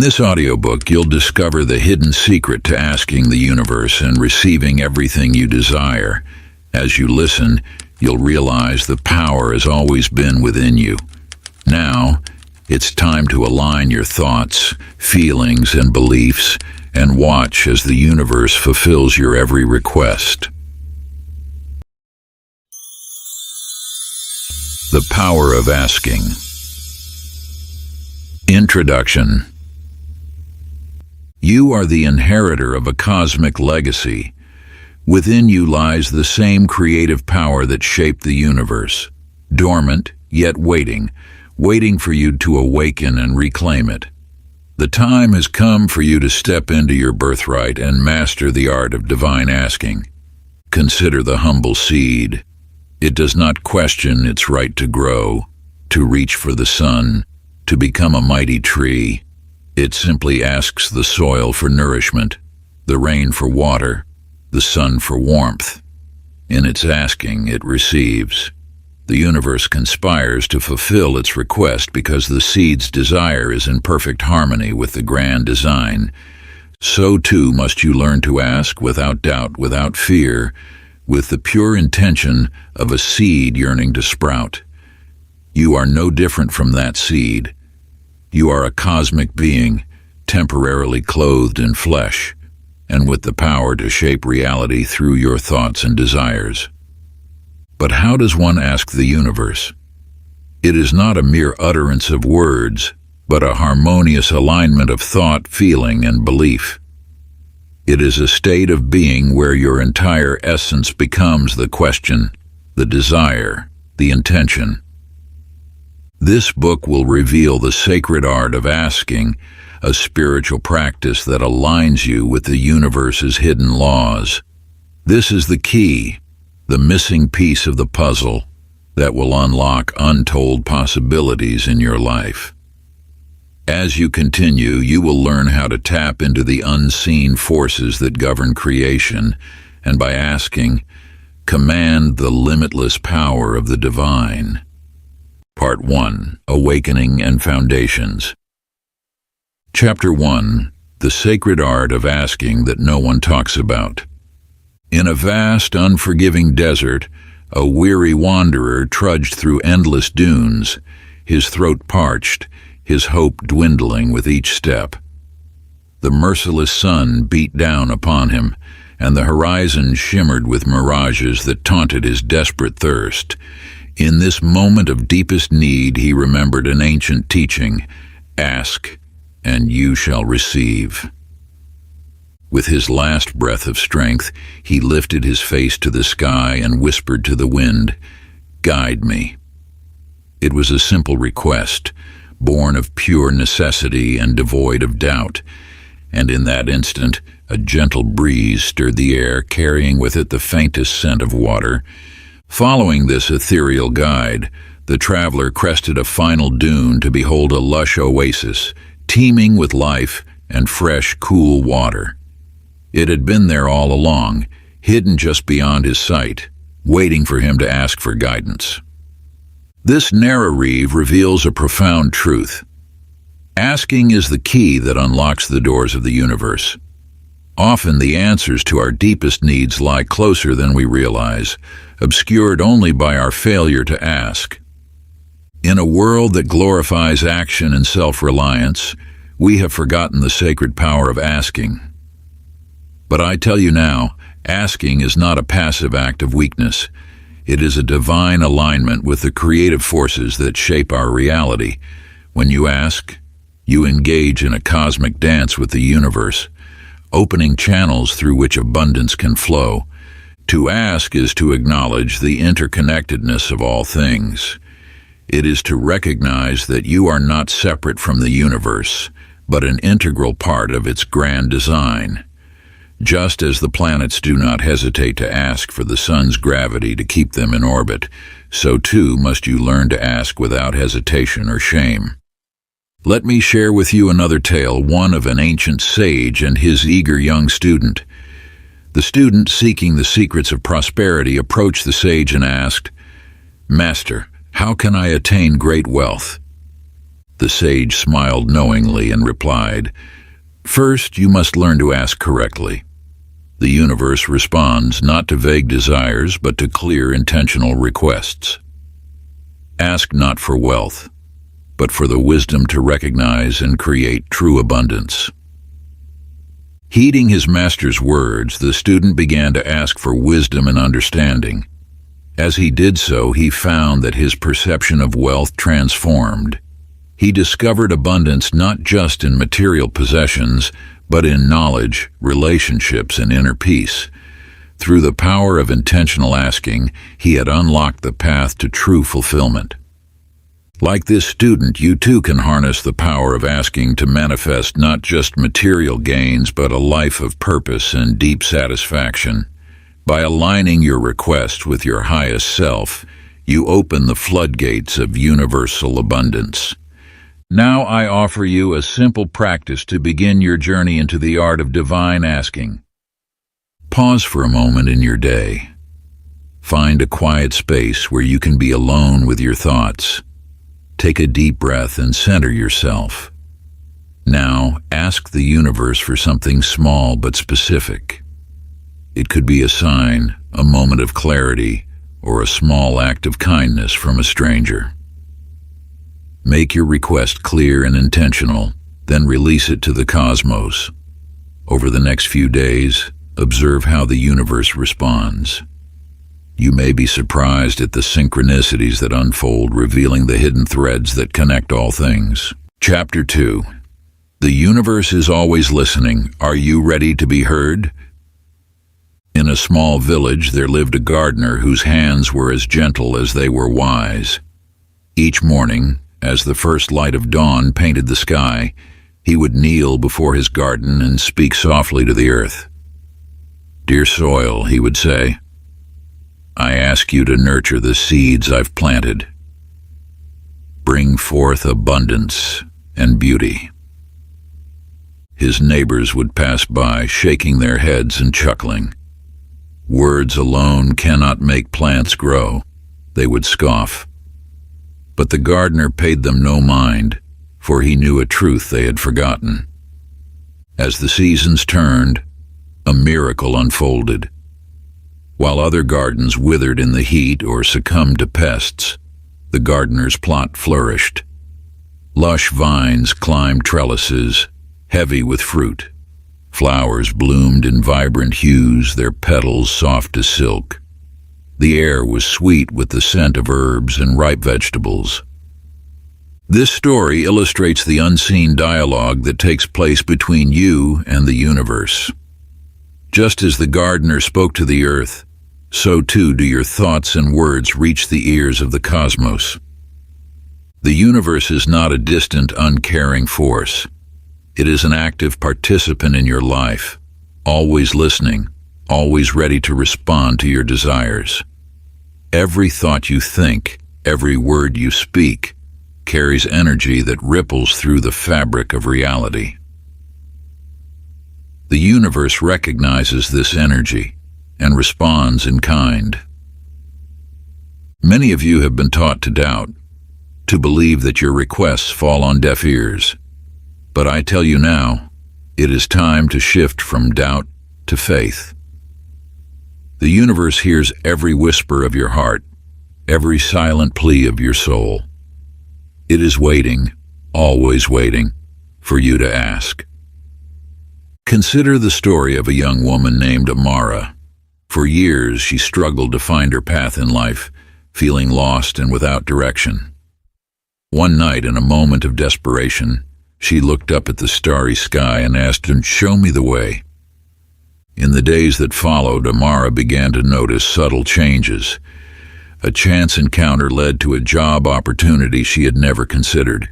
this audiobook, you'll discover the hidden secret to asking the universe and receiving everything you desire. As you listen, you'll realize the power has always been within you. Now, it's time to align your thoughts, feelings, and beliefs, and watch as the universe fulfills your every request. The power of asking. Introduction. You are the inheritor of a cosmic legacy. Within you lies the same creative power that shaped the universe, dormant, yet waiting for you to awaken and reclaim it. The time has come for you to step into your birthright and master the art of divine asking. Consider the humble seed. It does not question its right to grow, to reach for the sun, to become a mighty tree. It simply asks the soil for nourishment, the rain for water, the sun for warmth. In its asking, it receives. The universe conspires to fulfill its request because the seed's desire is in perfect harmony with the grand design. So too must you learn to ask without doubt, without fear, with the pure intention of a seed yearning to sprout. You are no different from that seed. You are a cosmic being, temporarily clothed in flesh, and with the power to shape reality through your thoughts and desires. But how does one ask the universe? It is not a mere utterance of words, but a harmonious alignment of thought, feeling, and belief. It is a state of being where your entire essence becomes the question, the desire, the intention. This book will reveal the sacred art of asking, a spiritual practice that aligns you with the universe's hidden laws. This is the key, the missing piece of the puzzle that will unlock untold possibilities in your life. As you continue, you will learn how to tap into the unseen forces that govern creation, and by asking, command the limitless power of the divine. Part 1. Awakening and Foundations. Chapter 1. The Sacred Art of Asking That No One Talks About. In a vast, unforgiving desert, a weary wanderer trudged through endless dunes, his throat parched, his hope dwindling with each step. The merciless sun beat down upon him, and the horizon shimmered with mirages that taunted his desperate thirst. In this moment of deepest need, he remembered an ancient teaching: ask, and you shall receive. With his last breath of strength, he lifted his face to the sky and whispered to the wind, "Guide me." It was a simple request, born of pure necessity and devoid of doubt, and in that instant, a gentle breeze stirred the air, carrying with it the faintest scent of water. Following this ethereal guide, the traveler crested a final dune to behold a lush oasis, teeming with life and fresh, cool water. It had been there all along, hidden just beyond his sight, waiting for him to ask for guidance. This narrative reveals a profound truth. Asking is the key that unlocks the doors of the universe. Often the answers to our deepest needs lie closer than we realize, obscured only by our failure to ask. In a world that glorifies action and self-reliance, we have forgotten the sacred power of asking. But I tell you now, asking is not a passive act of weakness. It is a divine alignment with the creative forces that shape our reality. When you ask, you engage in a cosmic dance with the universe, opening channels through which abundance can flow. To ask is to acknowledge the interconnectedness of all things. It is to recognize that you are not separate from the universe, but an integral part of its grand design. Just as the planets do not hesitate to ask for the sun's gravity to keep them in orbit, so too must you learn to ask without hesitation or shame. Let me share with you another tale, one of an ancient sage and his eager young student. The student, seeking the secrets of prosperity, approached the sage and asked, "Master, how can I attain great wealth?" The sage smiled knowingly and replied, "First, you must learn to ask correctly. The universe responds not to vague desires, but to clear, intentional requests. Ask not for wealth, but for the wisdom to recognize and create true abundance." Heeding his master's words, the student began to ask for wisdom and understanding. As he did so, he found that his perception of wealth transformed. He discovered abundance not just in material possessions, but in knowledge, relationships, and inner peace. Through the power of intentional asking, he had unlocked the path to true fulfillment. Like this student, you too can harness the power of asking to manifest not just material gains, but a life of purpose and deep satisfaction. By aligning your request with your highest self, you open the floodgates of universal abundance. Now I offer you a simple practice to begin your journey into the art of divine asking. Pause for a moment in your day. Find a quiet space where you can be alone with your thoughts. Take a deep breath and center yourself. Now, ask the universe for something small but specific. It could be a sign, a moment of clarity, or a small act of kindness from a stranger. Make your request clear and intentional, then release it to the cosmos. Over the next few days, observe how the universe responds. You may be surprised at the synchronicities that unfold, revealing the hidden threads that connect all things. Chapter 2. The universe is always listening. Are you ready to be heard? In a small village, there lived a gardener whose hands were as gentle as they were wise. Each morning, as the first light of dawn painted the sky, he would kneel before his garden and speak softly to the earth. "Dear soil," he would say, "I ask you to nurture the seeds I've planted. Bring forth abundance and beauty." His neighbors would pass by, shaking their heads and chuckling. "Words alone cannot make plants grow," they would scoff. But the gardener paid them no mind, for he knew a truth they had forgotten. As the seasons turned, a miracle unfolded. While other gardens withered in the heat or succumbed to pests, the gardener's plot flourished. Lush vines climbed trellises, heavy with fruit. Flowers bloomed in vibrant hues, their petals soft as silk. The air was sweet with the scent of herbs and ripe vegetables. This story illustrates the unseen dialogue that takes place between you and the universe. Just as the gardener spoke to the earth, so too do your thoughts and words reach the ears of the cosmos. The universe is not a distant, uncaring force. It is an active participant in your life, always listening, always ready to respond to your desires. Every thought you think, every word you speak, carries energy that ripples through the fabric of reality. The universe recognizes this energy and responds in kind. Many of you have been taught to doubt, to believe that your requests fall on deaf ears. But I tell you now, it is time to shift from doubt to faith. The universe hears every whisper of your heart, every silent plea of your soul. It is waiting, always waiting, for you to ask. Consider the story of a young woman named Amara. For years, she struggled to find her path in life, feeling lost and without direction. One night, in a moment of desperation, she looked up at the starry sky and asked him, "Show me the way." In the days that followed, Amara began to notice subtle changes. A chance encounter led to a job opportunity she had never considered.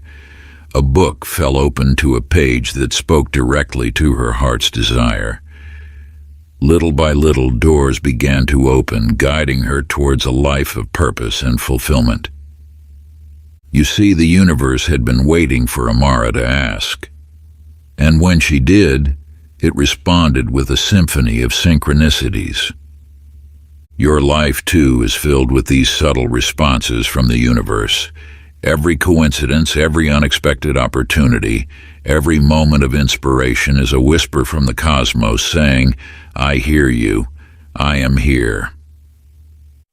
A book fell open to a page that spoke directly to her heart's desire. Little by little, doors began to open, guiding her towards a life of purpose and fulfillment. You see, the universe had been waiting for Amara to ask. And when she did, it responded with a symphony of synchronicities. Your life, too, is filled with these subtle responses from the universe. Every coincidence, every unexpected opportunity, every moment of inspiration is a whisper from the cosmos saying, "I hear you. I am here."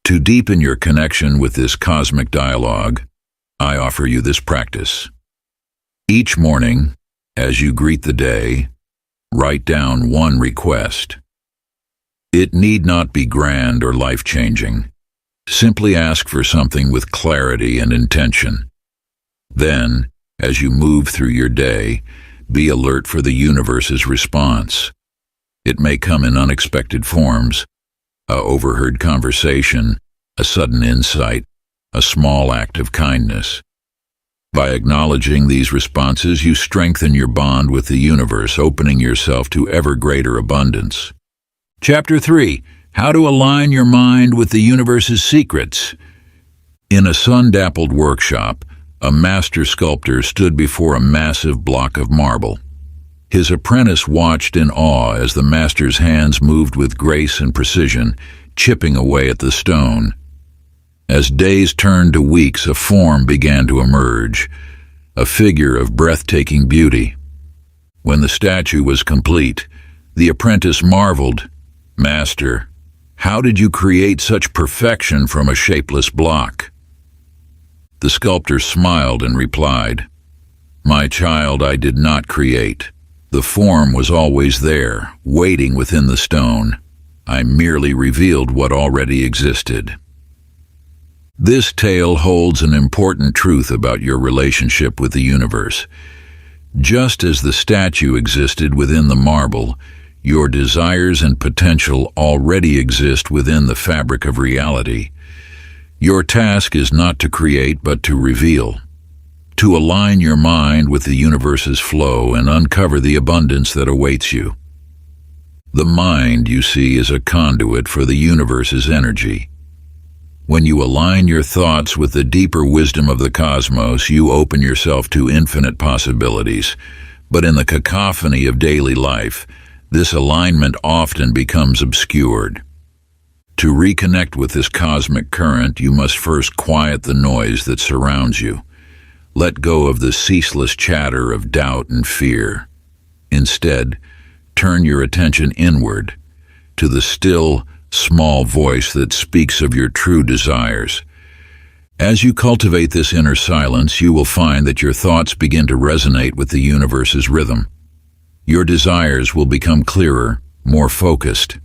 To deepen your connection with this cosmic dialogue, I offer you this practice. Each morning, as you greet the day, write down one request. It need not be grand or life-changing. Simply ask for something with clarity and intention. Then, as you move through your day, be alert for the universe's response. It may come in unexpected forms: a overheard conversation, a sudden insight, a small act of kindness. By acknowledging these responses, you strengthen your bond with the universe, opening yourself to ever greater abundance. Chapter 3. How to align your mind with the universe's secrets. In a sun-dappled workshop, a master sculptor stood before a massive block of marble. His apprentice watched in awe as the master's hands moved with grace and precision, chipping away at the stone. As days turned to weeks, a form began to emerge, a figure of breathtaking beauty. When the statue was complete, the apprentice marveled, "Master, how did you create such perfection from a shapeless block?" The sculptor smiled and replied, "My child, I did not create. The form was always there, waiting within the stone. I merely revealed what already existed." This tale holds an important truth about your relationship with the universe. Just as the statue existed within the marble, your desires and potential already exist within the fabric of reality. Your task is not to create, but to reveal. To align your mind with the universe's flow and uncover the abundance that awaits you. The mind, you see, is a conduit for the universe's energy. When you align your thoughts with the deeper wisdom of the cosmos, you open yourself to infinite possibilities. But in the cacophony of daily life, this alignment often becomes obscured. To reconnect with this cosmic current, you must first quiet the noise that surrounds you. Let go of the ceaseless chatter of doubt and fear. Instead, turn your attention inward, to the still, small voice that speaks of your true desires. As you cultivate this inner silence, you will find that your thoughts begin to resonate with the universe's rhythm. Your desires will become clearer, more focused.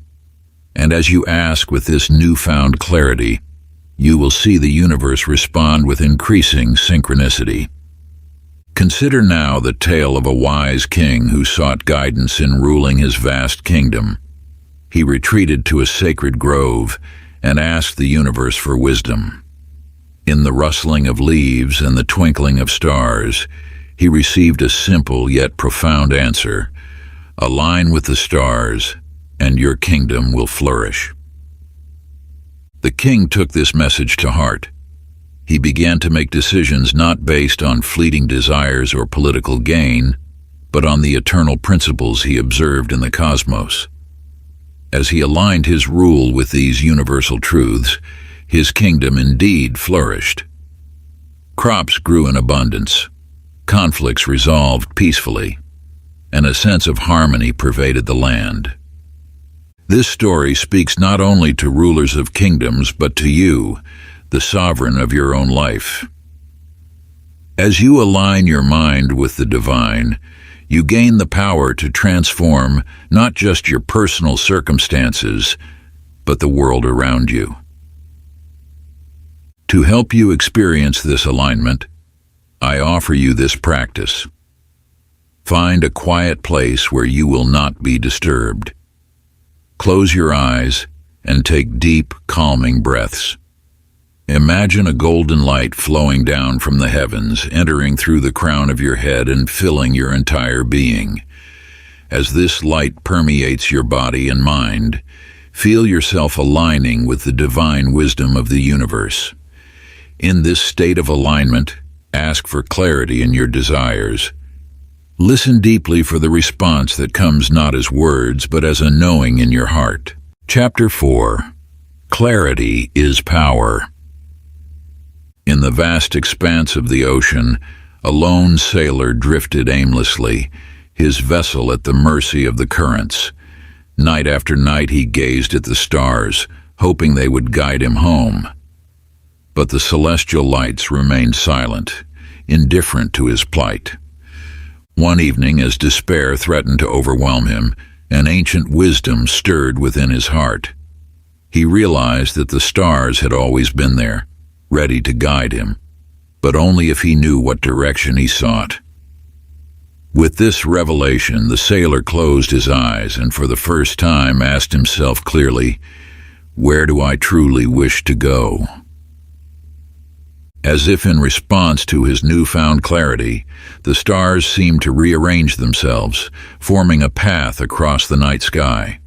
And as you ask with this newfound clarity, you will see the universe respond with increasing synchronicity. Consider now the tale of a wise king who sought guidance in ruling his vast kingdom. He retreated to a sacred grove and asked the universe for wisdom. In the rustling of leaves and the twinkling of stars, he received a simple yet profound answer: "Align with the stars, and your kingdom will flourish." The king took this message to heart. He began to make decisions not based on fleeting desires or political gain, but on the eternal principles he observed in the cosmos. As he aligned his rule with these universal truths, his kingdom indeed flourished. Crops grew in abundance, conflicts resolved peacefully, and a sense of harmony pervaded the land. This story speaks not only to rulers of kingdoms, but to you, the sovereign of your own life. As you align your mind with the divine, you gain the power to transform not just your personal circumstances, but the world around you. To help you experience this alignment, I offer you this practice. Find a quiet place where you will not be disturbed. Close your eyes and take deep, calming breaths. Imagine a golden light flowing down from the heavens, entering through the crown of your head and filling your entire being. As this light permeates your body and mind, feel yourself aligning with the divine wisdom of the universe. In this state of alignment, ask for clarity in your desires. Listen deeply for the response that comes not as words, but as a knowing in your heart. Chapter 4. Clarity is power. In the vast expanse of the ocean, a lone sailor drifted aimlessly, his vessel at the mercy of the currents. Night after night he gazed at the stars, hoping they would guide him home. But the celestial lights remained silent, indifferent to his plight. One evening, as despair threatened to overwhelm him, an ancient wisdom stirred within his heart. He realized that the stars had always been there, ready to guide him, but only if he knew what direction he sought. With this revelation, the sailor closed his eyes and for the first time asked himself clearly, "Where do I truly wish to go?" As if in response to his newfound clarity, the stars seemed to rearrange themselves, forming a path across the night sky.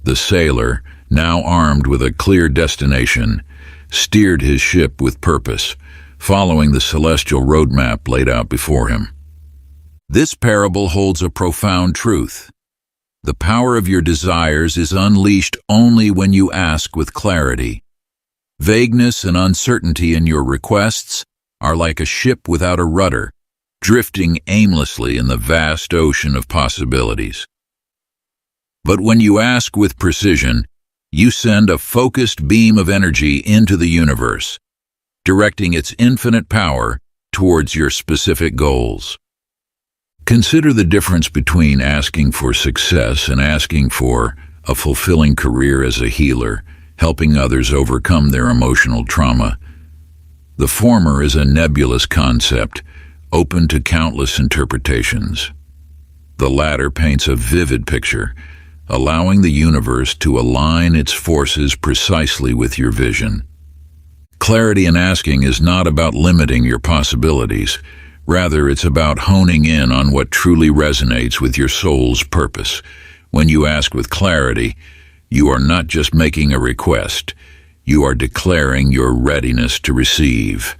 The sailor, now armed with a clear destination, steered his ship with purpose, following the celestial roadmap laid out before him. This parable holds a profound truth. The power of your desires is unleashed only when you ask with clarity. Vagueness and uncertainty in your requests are like a ship without a rudder, drifting aimlessly in the vast ocean of possibilities. But when you ask with precision, you send a focused beam of energy into the universe, directing its infinite power towards your specific goals. Consider the difference between asking for success and asking for a fulfilling career as a healer, helping others overcome their emotional trauma. The former is a nebulous concept, open to countless interpretations. The latter paints a vivid picture, allowing the universe to align its forces precisely with your vision. Clarity in asking is not about limiting your possibilities. Rather, it's about honing in on what truly resonates with your soul's purpose. When you ask with clarity, you are not just making a request, you are declaring your readiness to receive.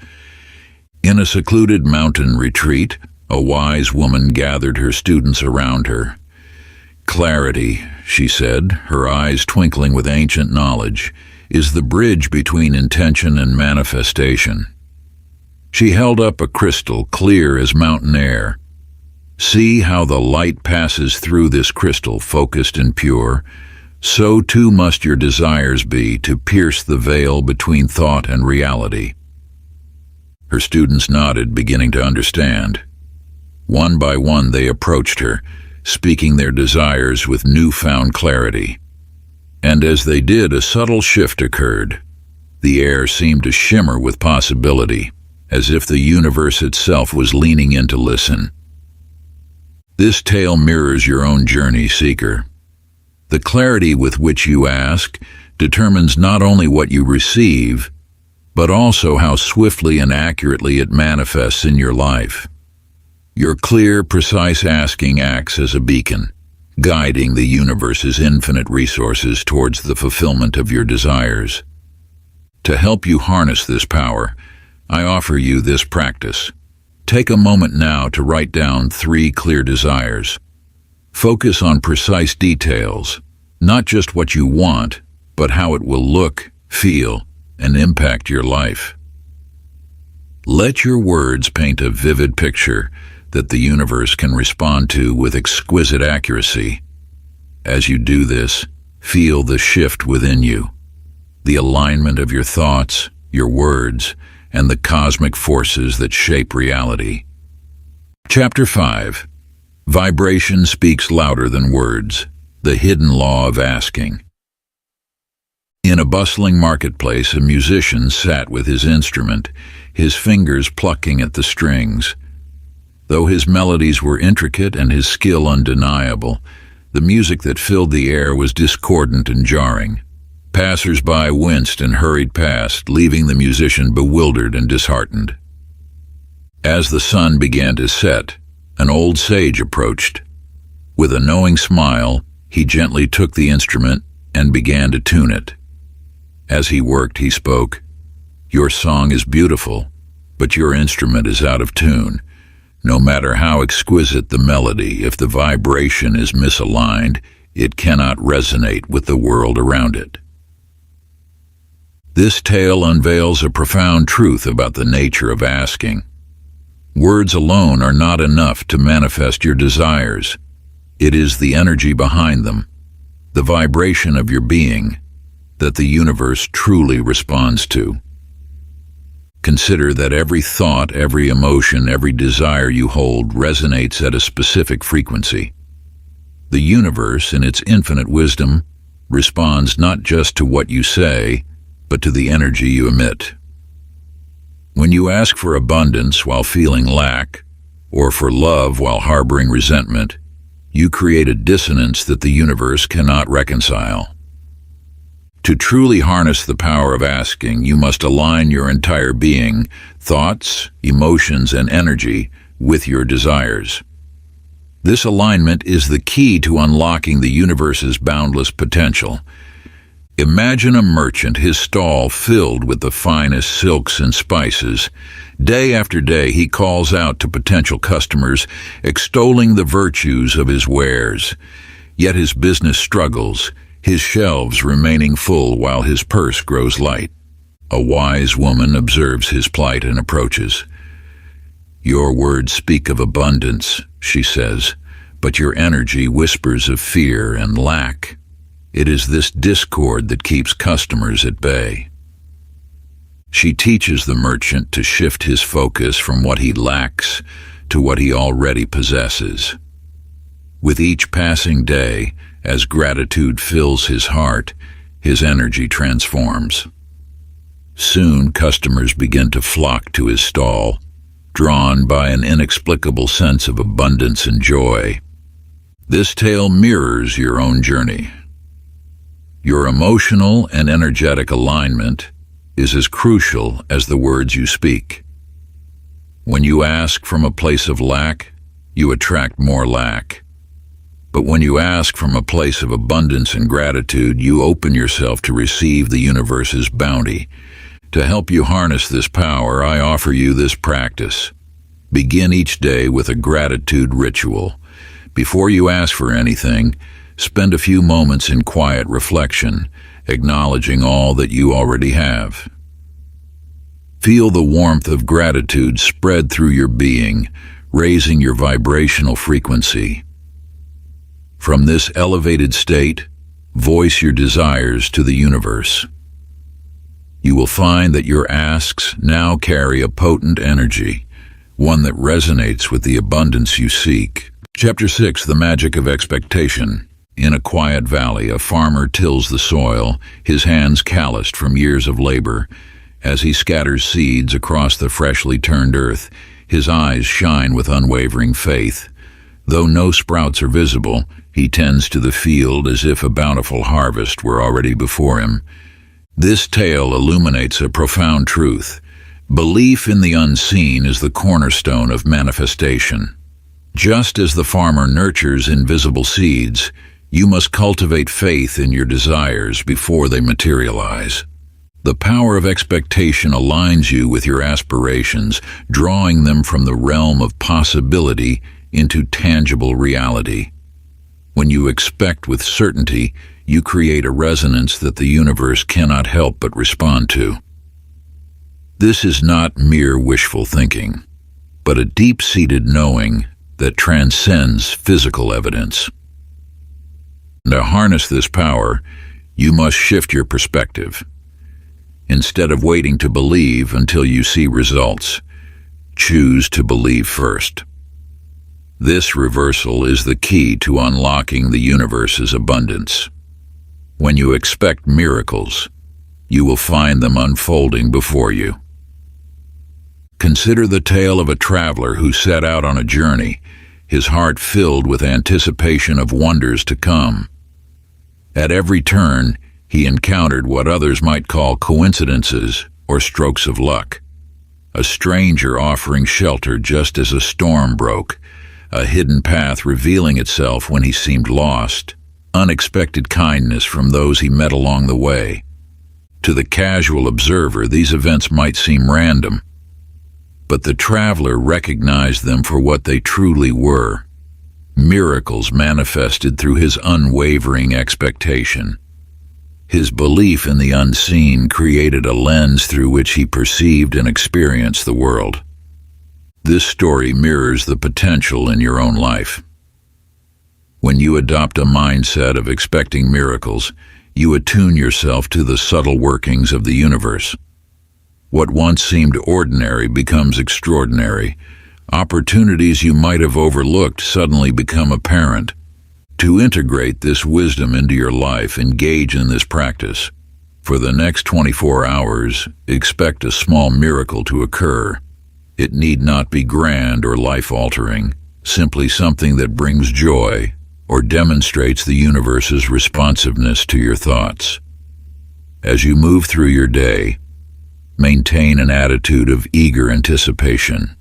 In a secluded mountain retreat, a wise woman gathered her students around her. "Clarity," she said, her eyes twinkling with ancient knowledge, "is the bridge between intention and manifestation." She held up a crystal clear as mountain air. "See how the light passes through this crystal, focused and pure. So too must your desires be, to pierce the veil between thought and reality." Her students nodded, beginning to understand. One by one they approached her, speaking their desires with newfound clarity. And as they did, a subtle shift occurred. The air seemed to shimmer with possibility, as if the universe itself was leaning in to listen. This tale mirrors your own journey, seeker. The clarity with which you ask determines not only what you receive, but also how swiftly and accurately it manifests in your life. Your clear, precise asking acts as a beacon, guiding the universe's infinite resources towards the fulfillment of your desires. To help you harness this power, I offer you this practice. Take a moment now to write down 3 clear desires. Focus on precise details, not just what you want, but how it will look, feel, and impact your life. Let your words paint a vivid picture that the universe can respond to with exquisite accuracy. As you do this, feel the shift within you, the alignment of your thoughts, your words, and the cosmic forces that shape reality. Chapter 5. Vibration speaks louder than words. The hidden law of asking. In a bustling marketplace, a musician sat with his instrument, his fingers plucking at the strings. Though his melodies were intricate and his skill undeniable, the music that filled the air was discordant and jarring. Passers-by winced and hurried past, leaving the musician bewildered and disheartened. As the sun began to set, an old sage approached. With a knowing smile, he gently took the instrument and began to tune it. As he worked, he spoke, "Your song is beautiful, but your instrument is out of tune. No matter how exquisite the melody, if the vibration is misaligned, it cannot resonate with the world around it." This tale unveils a profound truth about the nature of asking. Words alone are not enough to manifest your desires. It is the energy behind them, the vibration of your being, that the universe truly responds to. Consider that every thought, every emotion, every desire you hold resonates at a specific frequency. The universe, in its infinite wisdom, responds not just to what you say, but to the energy you emit. When you ask for abundance while feeling lack, or for love while harboring resentment, you create a dissonance that the universe cannot reconcile. To truly harness the power of asking, you must align your entire being, thoughts, emotions, and energy with your desires. This alignment is the key to unlocking the universe's boundless potential. Imagine a merchant, his stall filled with the finest silks and spices. Day after day, he calls out to potential customers, extolling the virtues of his wares. Yet his business struggles, his shelves remaining full while his purse grows light. A wise woman observes his plight and approaches. "Your words speak of abundance," she says, "but your energy whispers of fear and lack. It is this discord that keeps customers at bay." She teaches the merchant to shift his focus from what he lacks to what he already possesses. With each passing day, as gratitude fills his heart, his energy transforms. Soon, customers begin to flock to his stall, drawn by an inexplicable sense of abundance and joy. This tale mirrors your own journey. Your emotional and energetic alignment is as crucial as the words you speak. When you ask from a place of lack, you attract more lack. But when you ask from a place of abundance and gratitude, you open yourself to receive the universe's bounty. To help you harness this power, I offer you this practice. Begin each day with a gratitude ritual. Before you ask for anything, spend a few moments in quiet reflection, acknowledging all that you already have. Feel the warmth of gratitude spread through your being, raising your vibrational frequency. From this elevated state, voice your desires to the universe. You will find that your asks now carry a potent energy, one that resonates with the abundance you seek. Chapter 6: The Magic of Expectation. In a quiet valley, a farmer tills the soil, his hands calloused from years of labor. As he scatters seeds across the freshly turned earth, his eyes shine with unwavering faith. Though no sprouts are visible, he tends to the field as if a bountiful harvest were already before him. This tale illuminates a profound truth. Belief in the unseen is the cornerstone of manifestation. Just as the farmer nurtures invisible seeds, you must cultivate faith in your desires before they materialize. The power of expectation aligns you with your aspirations, drawing them from the realm of possibility into tangible reality. When you expect with certainty, you create a resonance that the universe cannot help but respond to. This is not mere wishful thinking, but a deep-seated knowing that transcends physical evidence. To harness this power, you must shift your perspective. Instead of waiting to believe until you see results, choose to believe first. This reversal is the key to unlocking the universe's abundance. When you expect miracles, you will find them unfolding before you. Consider the tale of a traveler who set out on a journey, his heart filled with anticipation of wonders to come. At every turn, he encountered what others might call coincidences or strokes of luck. A stranger offering shelter just as a storm broke, a hidden path revealing itself when he seemed lost, unexpected kindness from those he met along the way. To the casual observer, these events might seem random, but the traveler recognized them for what they truly were: miracles manifested through his unwavering expectation. His belief in the unseen created a lens through which he perceived and experienced the world. This story mirrors the potential in your own life. When you adopt a mindset of expecting miracles, you attune yourself to the subtle workings of the universe. What once seemed ordinary becomes extraordinary. Opportunities you might have overlooked suddenly become apparent. To integrate this wisdom into your life, engage in this practice. For the next 24 hours, expect a small miracle to occur. It need not be grand or life-altering, simply something that brings joy or demonstrates the universe's responsiveness to your thoughts. As you move through your day, maintain an attitude of eager anticipation.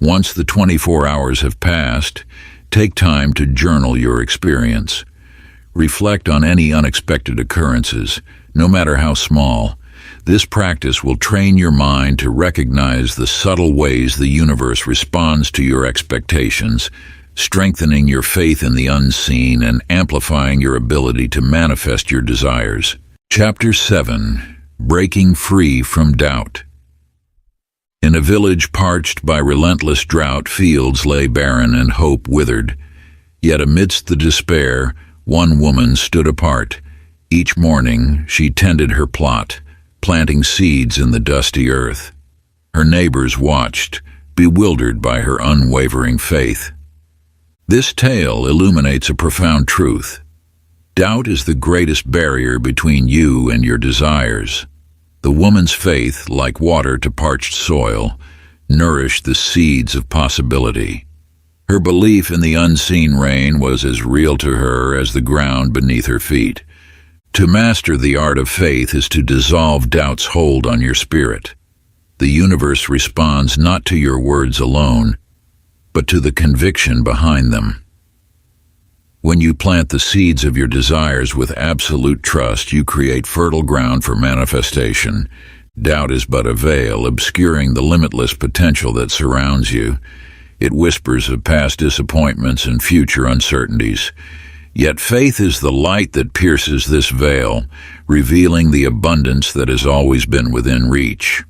Once the 24 hours have passed, take time to journal your experience. Reflect on any unexpected occurrences, no matter how small. This practice will train your mind to recognize the subtle ways the universe responds to your expectations, strengthening your faith in the unseen and amplifying your ability to manifest your desires. Chapter 7: Breaking Free from Doubt. In a village parched by relentless drought, fields lay barren and hope withered. Yet amidst the despair, one woman stood apart. Each morning she tended her plot, planting seeds in the dusty earth. Her neighbors watched, bewildered by her unwavering faith. This tale illuminates a profound truth. Doubt is the greatest barrier between you and your desires. The woman's faith, like water to parched soil, nourished the seeds of possibility. Her belief in the unseen rain was as real to her as the ground beneath her feet. To master the art of faith is to dissolve doubt's hold on your spirit. The universe responds not to your words alone, but to the conviction behind them. When you plant the seeds of your desires with absolute trust, you create fertile ground for manifestation. Doubt is but a veil, obscuring the limitless potential that surrounds you. It whispers of past disappointments and future uncertainties. Yet faith is the light that pierces this veil, revealing the abundance that has always been within reach.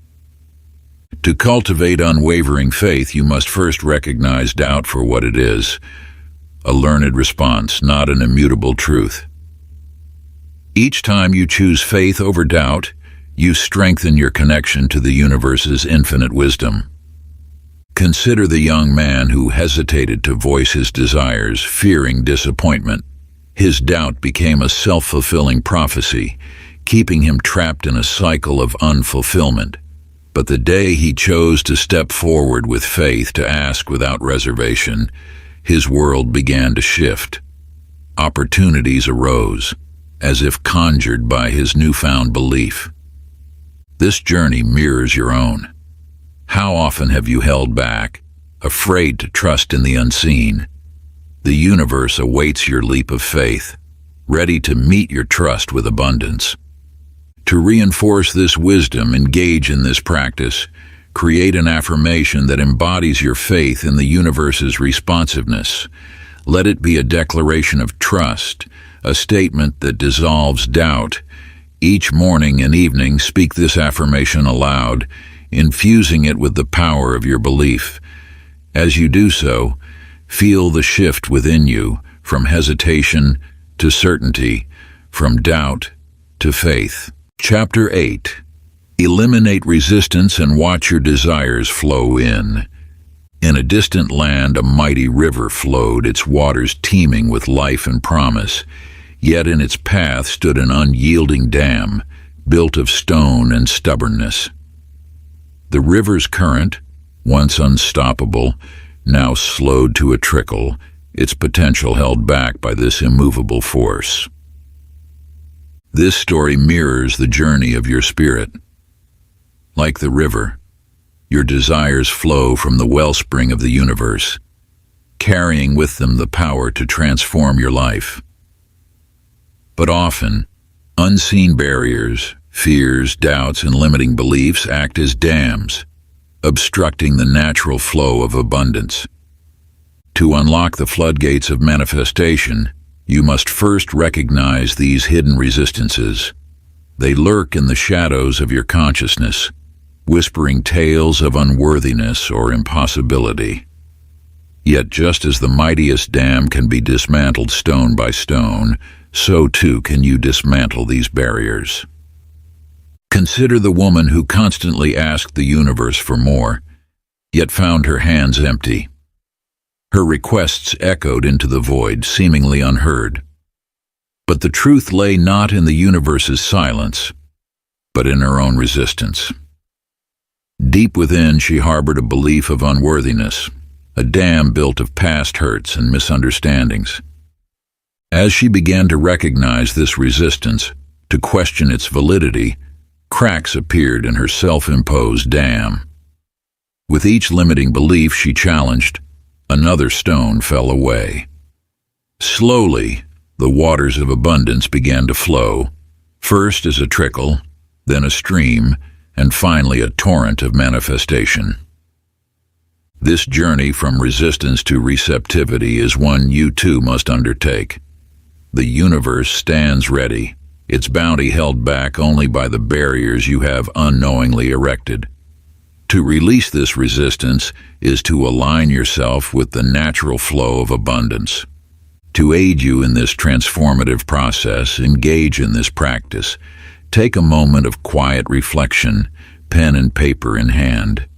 To cultivate unwavering faith, you must first recognize doubt for what it is: a learned response, not an immutable truth. Each time you choose faith over doubt, you strengthen your connection to the universe's infinite wisdom. Consider the young man who hesitated to voice his desires, fearing disappointment. His doubt became a self-fulfilling prophecy, keeping him trapped in a cycle of unfulfillment. But the day he chose to step forward with faith, to ask without reservation, his world began to shift. Opportunities arose, as if conjured by his newfound belief. This journey mirrors your own. How often have you held back, afraid to trust in the unseen? The universe awaits your leap of faith, ready to meet your trust with abundance. To reinforce this wisdom, engage in this practice. Create an affirmation that embodies your faith in the universe's responsiveness. Let it be a declaration of trust, a statement that dissolves doubt. Each morning and evening, speak this affirmation aloud, infusing it with the power of your belief. As you do so, feel the shift within you, from hesitation to certainty, from doubt to faith. Chapter 8: Eliminate resistance and watch your desires flow in. In a distant land, a mighty river flowed, its waters teeming with life and promise. Yet in its path stood an unyielding dam, built of stone and stubbornness. The river's current, once unstoppable, now slowed to a trickle, its potential held back by this immovable force. This story mirrors the journey of your spirit. Like the river, your desires flow from the wellspring of the universe, carrying with them the power to transform your life. But often, unseen barriers, fears, doubts, and limiting beliefs act as dams, obstructing the natural flow of abundance. To unlock the floodgates of manifestation, You must first recognize these hidden resistances. They lurk in the shadows of your consciousness, whispering tales of unworthiness or impossibility. Yet just as the mightiest dam can be dismantled stone by stone, so too can you dismantle these barriers. Consider the woman who constantly asked the universe for more, yet found her hands empty. Her requests echoed into the void, seemingly unheard. But the truth lay not in the universe's silence, but in her own resistance. Deep within, she harbored a belief of unworthiness, a dam built of past hurts and misunderstandings. As she began to recognize this resistance, to question its validity, cracks appeared in her self-imposed dam. With each limiting belief she challenged, another stone fell away. Slowly, the waters of abundance began to flow, first as a trickle, then a stream, and finally a torrent of manifestation. This journey from resistance to receptivity is one you too must undertake. The universe stands ready, its bounty held back only by the barriers you have unknowingly erected. To release this resistance is to align yourself with the natural flow of abundance. To aid you in this transformative process, engage in this practice. Take a moment of quiet reflection, pen and paper in hand.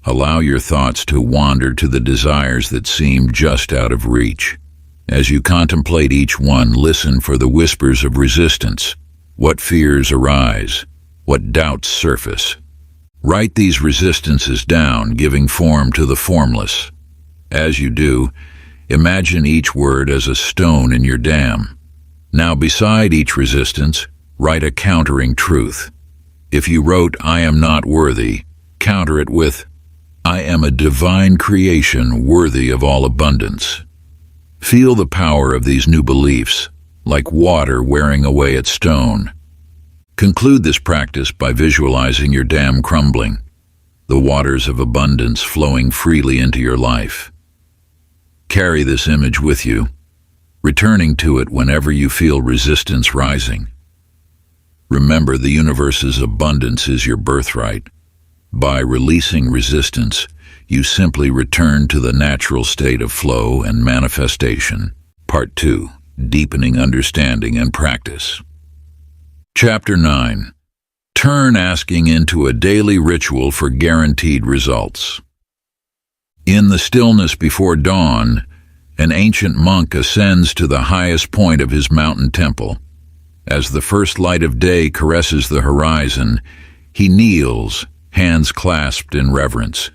Allow your thoughts to wander to the desires that seem just out of reach. As you contemplate each one, listen for the whispers of resistance. What fears arise? What doubts surface? Write these resistances down, giving form to the formless. As you do, imagine each word as a stone in your dam. Now, beside each resistance, write a countering truth. If you wrote, "I am not worthy," counter it with, "I am a divine creation worthy of all abundance." Feel the power of these new beliefs, like water wearing away at stone. Conclude this practice by visualizing your dam crumbling, the waters of abundance flowing freely into your life. Carry this image with you, returning to it whenever you feel resistance rising. Remember, the universe's abundance is your birthright. By releasing resistance, you simply return to the natural state of flow and manifestation. Part 2. Deepening Understanding and Practice. Chapter 9. Turn asking into a daily ritual for guaranteed results. In the stillness before dawn, an ancient monk ascends to the highest point of his mountain temple. As the first light of day caresses the horizon, he kneels, hands clasped in reverence.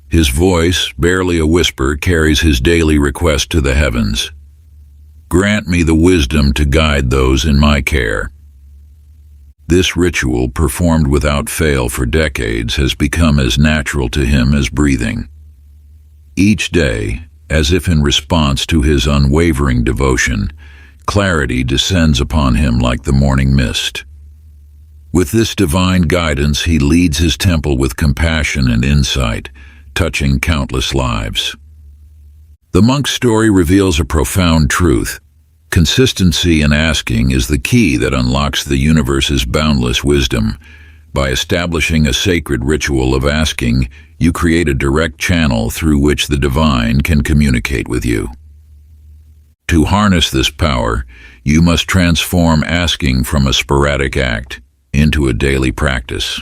His voice, barely a whisper, carries his daily request to the heavens. Grant me the wisdom to guide those in my care. This ritual, performed without fail for decades, has become as natural to him as breathing. Each day, as if in response to his unwavering devotion, clarity descends upon him like the morning mist. With this divine guidance, he leads his temple with compassion and insight, touching countless lives. The monk's story reveals a profound truth. Consistency in asking is the key that unlocks the universe's boundless wisdom. By establishing a sacred ritual of asking, you create a direct channel through which the divine can communicate with you. To harness this power, you must transform asking from a sporadic act into a daily practice.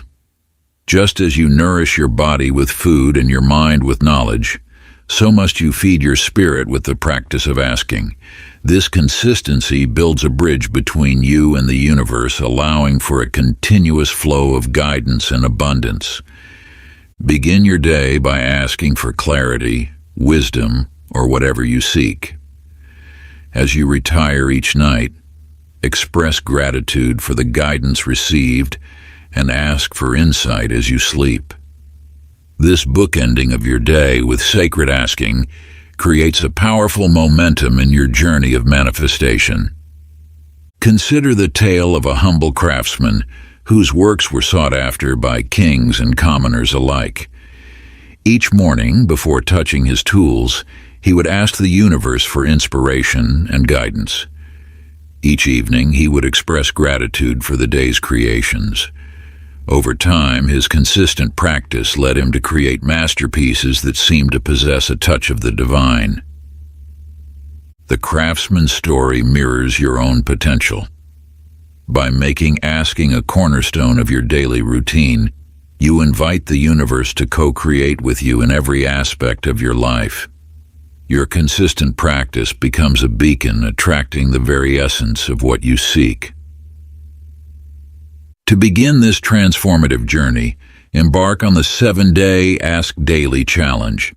Just as you nourish your body with food and your mind with knowledge, so must you feed your spirit with the practice of asking. This consistency builds a bridge between you and the universe, allowing for a continuous flow of guidance and abundance. Begin your day by asking for clarity, wisdom, or whatever you seek. As you retire each night, express gratitude for the guidance received and ask for insight as you sleep. This bookending of your day with sacred asking creates a powerful momentum in your journey of manifestation. Consider the tale of a humble craftsman whose works were sought after by kings and commoners alike. Each morning, before touching his tools, he would ask the universe for inspiration and guidance. Each evening, he would express gratitude for the day's creations. Over time, his consistent practice led him to create masterpieces that seemed to possess a touch of the divine. The craftsman's story mirrors your own potential. By making asking a cornerstone of your daily routine, you invite the universe to co-create with you in every aspect of your life. Your consistent practice becomes a beacon attracting the very essence of what you seek. To begin this transformative journey, embark on the 7-day Ask Daily Challenge.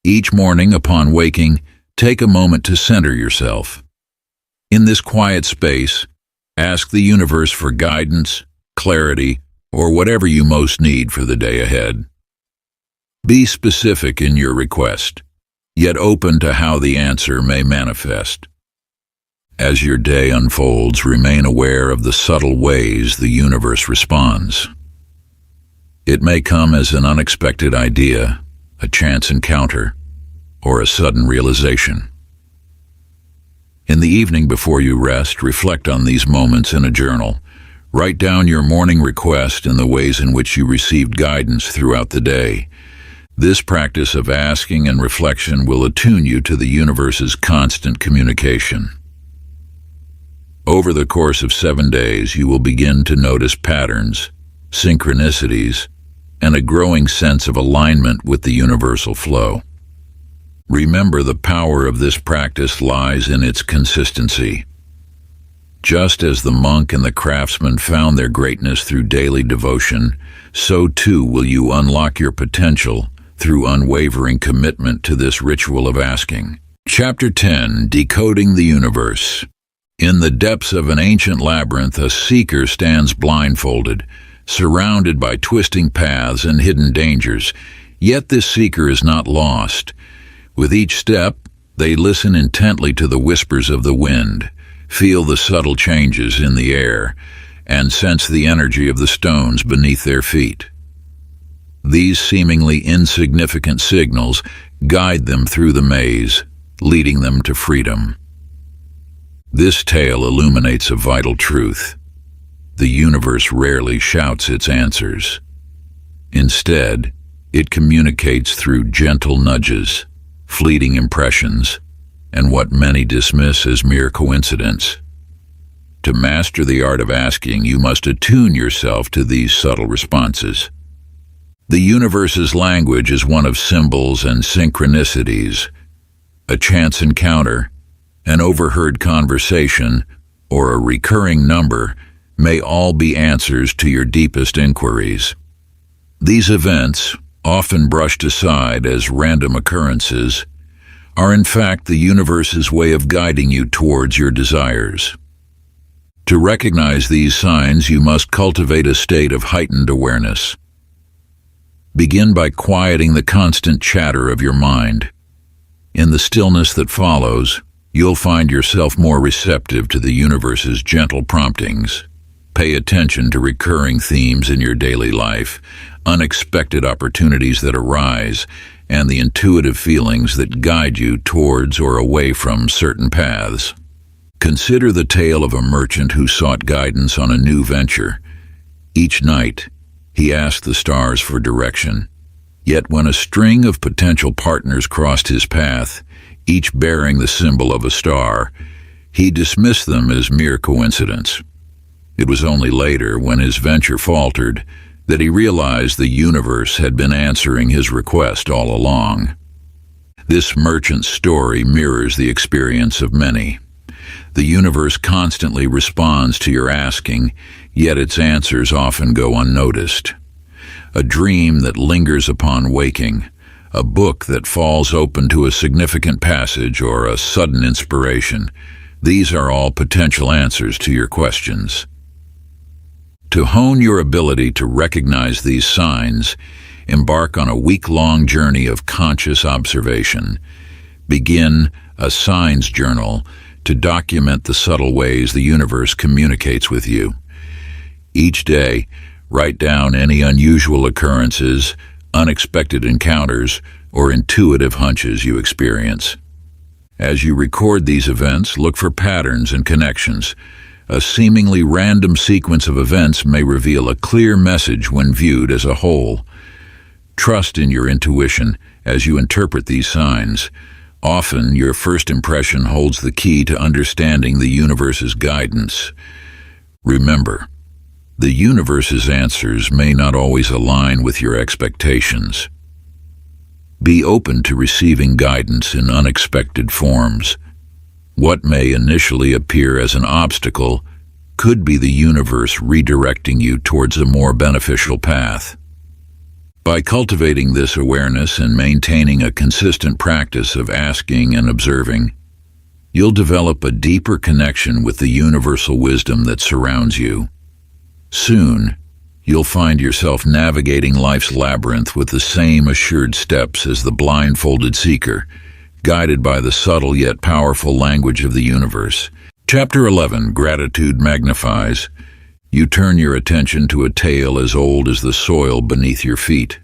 Each morning upon waking, take a moment to center yourself. In this quiet space, ask the universe for guidance, clarity, or whatever you most need for the day ahead. Be specific in your request, yet open to how the answer may manifest. As your day unfolds, remain aware of the subtle ways the universe responds. It may come as an unexpected idea, a chance encounter, or a sudden realization. In the evening before you rest, reflect on these moments in a journal. Write down your morning request and the ways in which you received guidance throughout the day. This practice of asking and reflection will attune you to the universe's constant communication. Over the course of 7 days, you will begin to notice patterns, synchronicities, and a growing sense of alignment with the universal flow. Remember, the power of this practice lies in its consistency. Just as the monk and the craftsman found their greatness through daily devotion, so too will you unlock your potential through unwavering commitment to this ritual of asking. Chapter 10: Decoding the Universe. In the depths of an ancient labyrinth, a seeker stands blindfolded, surrounded by twisting paths and hidden dangers. Yet this seeker is not lost. With each step, they listen intently to the whispers of the wind, feel the subtle changes in the air, and sense the energy of the stones beneath their feet. These seemingly insignificant signals guide them through the maze, leading them to freedom. This tale illuminates a vital truth. The universe rarely shouts its answers. Instead, it communicates through gentle nudges, fleeting impressions, and what many dismiss as mere coincidence. To master the art of asking, you must attune yourself to these subtle responses. The universe's language is one of symbols and synchronicities. A chance encounter, an overheard conversation, or a recurring number may all be answers to your deepest inquiries. These events, often brushed aside as random occurrences, are in fact the universe's way of guiding you towards your desires. To recognize these signs, you must cultivate a state of heightened awareness. Begin by quieting the constant chatter of your mind. In the stillness that follows, you'll find yourself more receptive to the universe's gentle promptings. Pay attention to recurring themes in your daily life, unexpected opportunities that arise, and the intuitive feelings that guide you towards or away from certain paths. Consider the tale of a merchant who sought guidance on a new venture. Each night, he asked the stars for direction. Yet when a string of potential partners crossed his path, each bearing the symbol of a star, he dismissed them as mere coincidence. It was only later, when his venture faltered, that he realized the universe had been answering his request all along. This merchant's story mirrors the experience of many. The universe constantly responds to your asking, yet its answers often go unnoticed. A dream that lingers upon waking, a book that falls open to a significant passage, or a sudden inspiration, these are all potential answers to your questions. To hone your ability to recognize these signs, embark on a week-long journey of conscious observation. Begin a signs journal to document the subtle ways the universe communicates with you. Each day, write down any unusual occurrences, unexpected encounters, or intuitive hunches you experience. As you record these events, look for patterns and connections. A seemingly random sequence of events may reveal a clear message when viewed as a whole. Trust in your intuition as you interpret these signs. Often, your first impression holds the key to understanding the universe's guidance. Remember, the universe's answers may not always align with your expectations. Be open to receiving guidance in unexpected forms. What may initially appear as an obstacle could be the universe redirecting you towards a more beneficial path. By cultivating this awareness and maintaining a consistent practice of asking and observing, you'll develop a deeper connection with the universal wisdom that surrounds you. Soon, you'll find yourself navigating life's labyrinth with the same assured steps as the blindfolded seeker, guided by the subtle yet powerful language of the universe. Chapter 11, Gratitude Magnifies. You turn your attention to a tale as old as the soil beneath your feet.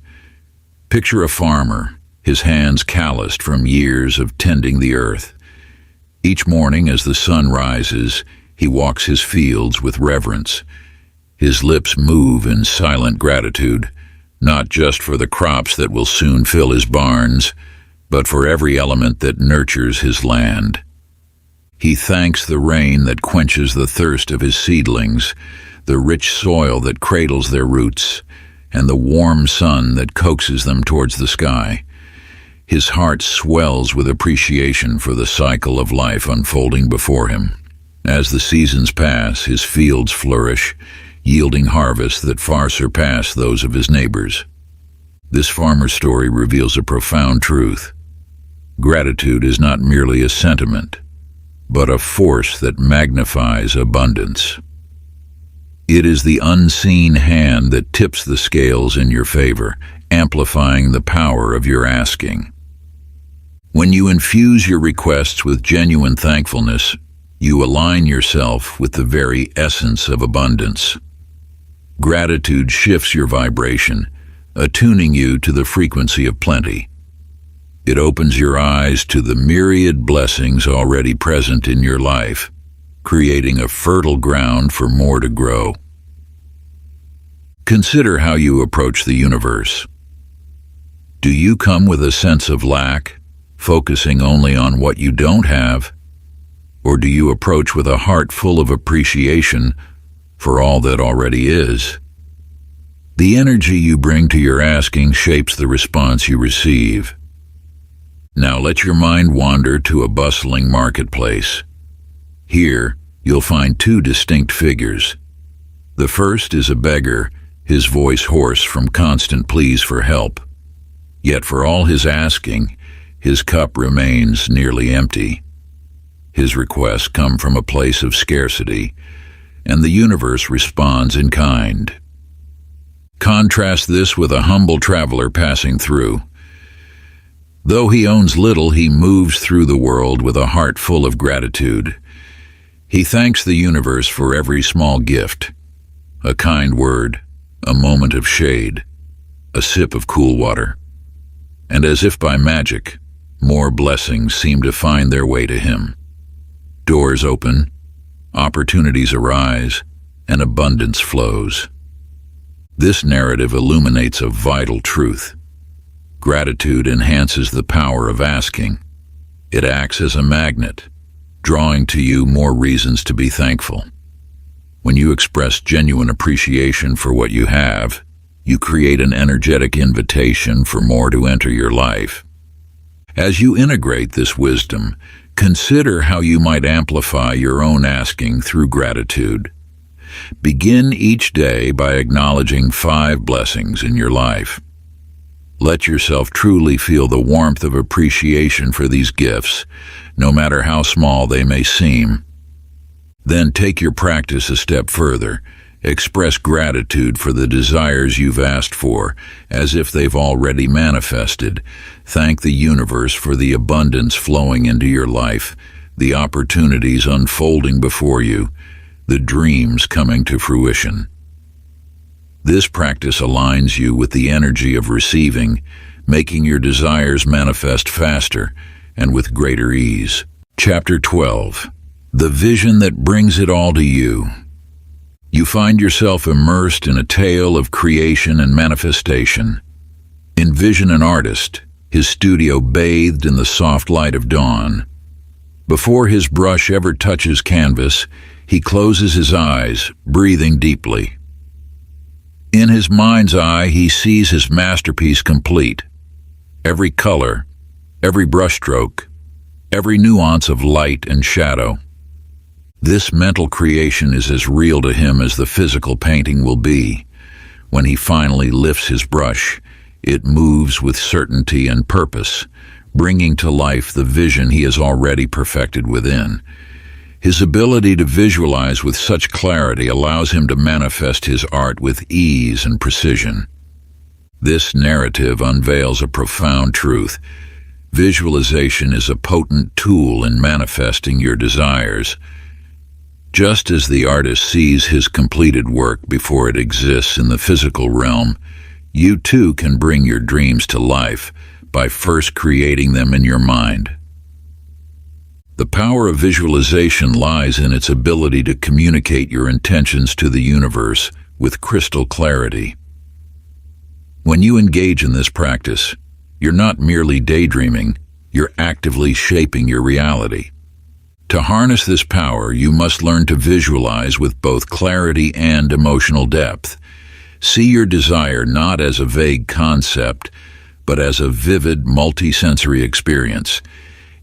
Picture a farmer, his hands calloused from years of tending the earth. Each morning as the sun rises, he walks his fields with reverence. His lips move in silent gratitude, not just for the crops that will soon fill his barns, but for every element that nurtures his land. He thanks the rain that quenches the thirst of his seedlings, the rich soil that cradles their roots, and the warm sun that coaxes them towards the sky. His heart swells with appreciation for the cycle of life unfolding before him. As the seasons pass, his fields flourish, yielding harvests that far surpass those of his neighbors. This farmer's story reveals a profound truth. Gratitude is not merely a sentiment, but a force that magnifies abundance. It is the unseen hand that tips the scales in your favor, amplifying the power of your asking. When you infuse your requests with genuine thankfulness, you align yourself with the very essence of abundance. Gratitude shifts your vibration, attuning you to the frequency of plenty. It opens your eyes to the myriad blessings already present in your life, creating a fertile ground for more to grow. Consider how you approach the universe. Do you come with a sense of lack, focusing only on what you don't have? Or do you approach with a heart full of appreciation for all that already is? The energy you bring to your asking shapes the response you receive. Now let your mind wander to a bustling marketplace. Here, you'll find two distinct figures. The first is a beggar, his voice hoarse from constant pleas for help. Yet for all his asking, his cup remains nearly empty. His requests come from a place of scarcity, and the universe responds in kind. Contrast this with a humble traveler passing through. Though he owns little, he moves through the world with a heart full of gratitude. He thanks the universe for every small gift, a kind word, a moment of shade, a sip of cool water. And as if by magic, more blessings seem to find their way to him. Doors open, opportunities arise, and abundance flows. This narrative illuminates a vital truth. Gratitude enhances the power of asking. It acts as a magnet, drawing to you more reasons to be thankful. When you express genuine appreciation for what you have, you create an energetic invitation for more to enter your life. As you integrate this wisdom, consider how you might amplify your own asking through gratitude. Begin each day by acknowledging 5 blessings in your life. Let yourself truly feel the warmth of appreciation for these gifts, no matter how small they may seem. Then take your practice a step further. Express gratitude for the desires you've asked for, as if they've already manifested. Thank the universe for the abundance flowing into your life, the opportunities unfolding before you, the dreams coming to fruition. This practice aligns you with the energy of receiving, making your desires manifest faster and with greater ease. Chapter 12. The vision that brings it all to you. You find yourself immersed in a tale of creation and manifestation. Envision an artist, his studio bathed in the soft light of dawn. Before his brush ever touches canvas, he closes his eyes, breathing deeply. In his mind's eye, he sees his masterpiece complete. Every color, every brushstroke, every nuance of light and shadow. This mental creation is as real to him as the physical painting will be. When he finally lifts his brush, it moves with certainty and purpose, bringing to life the vision he has already perfected within. His ability to visualize with such clarity allows him to manifest his art with ease and precision. This narrative unveils a profound truth. Visualization is a potent tool in manifesting your desires. Just as the artist sees his completed work before it exists in the physical realm, you too can bring your dreams to life by first creating them in your mind. The power of visualization lies in its ability to communicate your intentions to the universe with crystal clarity. When you engage in this practice, you're not merely daydreaming, you're actively shaping your reality. To harness this power, you must learn to visualize with both clarity and emotional depth. See your desire not as a vague concept, but as a vivid, multisensory experience.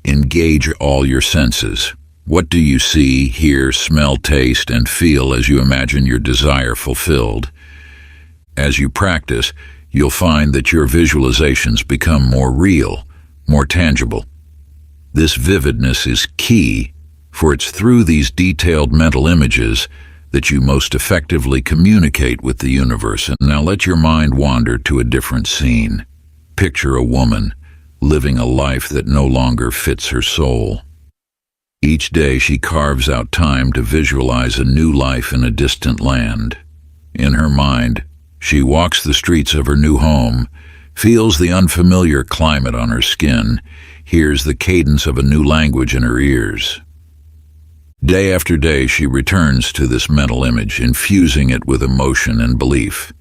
Engage all your senses. What do you see, hear, smell, taste, and feel as you imagine your desire fulfilled? As you practice, you'll find that your visualizations become more real, more tangible. This vividness is key, for it's through these detailed mental images that you most effectively communicate with the universe. And now let your mind wander to a different scene. Picture a woman living a life that no longer fits her soul. Each day she carves out time to visualize a new life in a distant land. In her mind, she walks the streets of her new home, feels the unfamiliar climate on her skin, hears the cadence of a new language in her ears. Day after day, she returns to this mental image, infusing it with emotion and belief.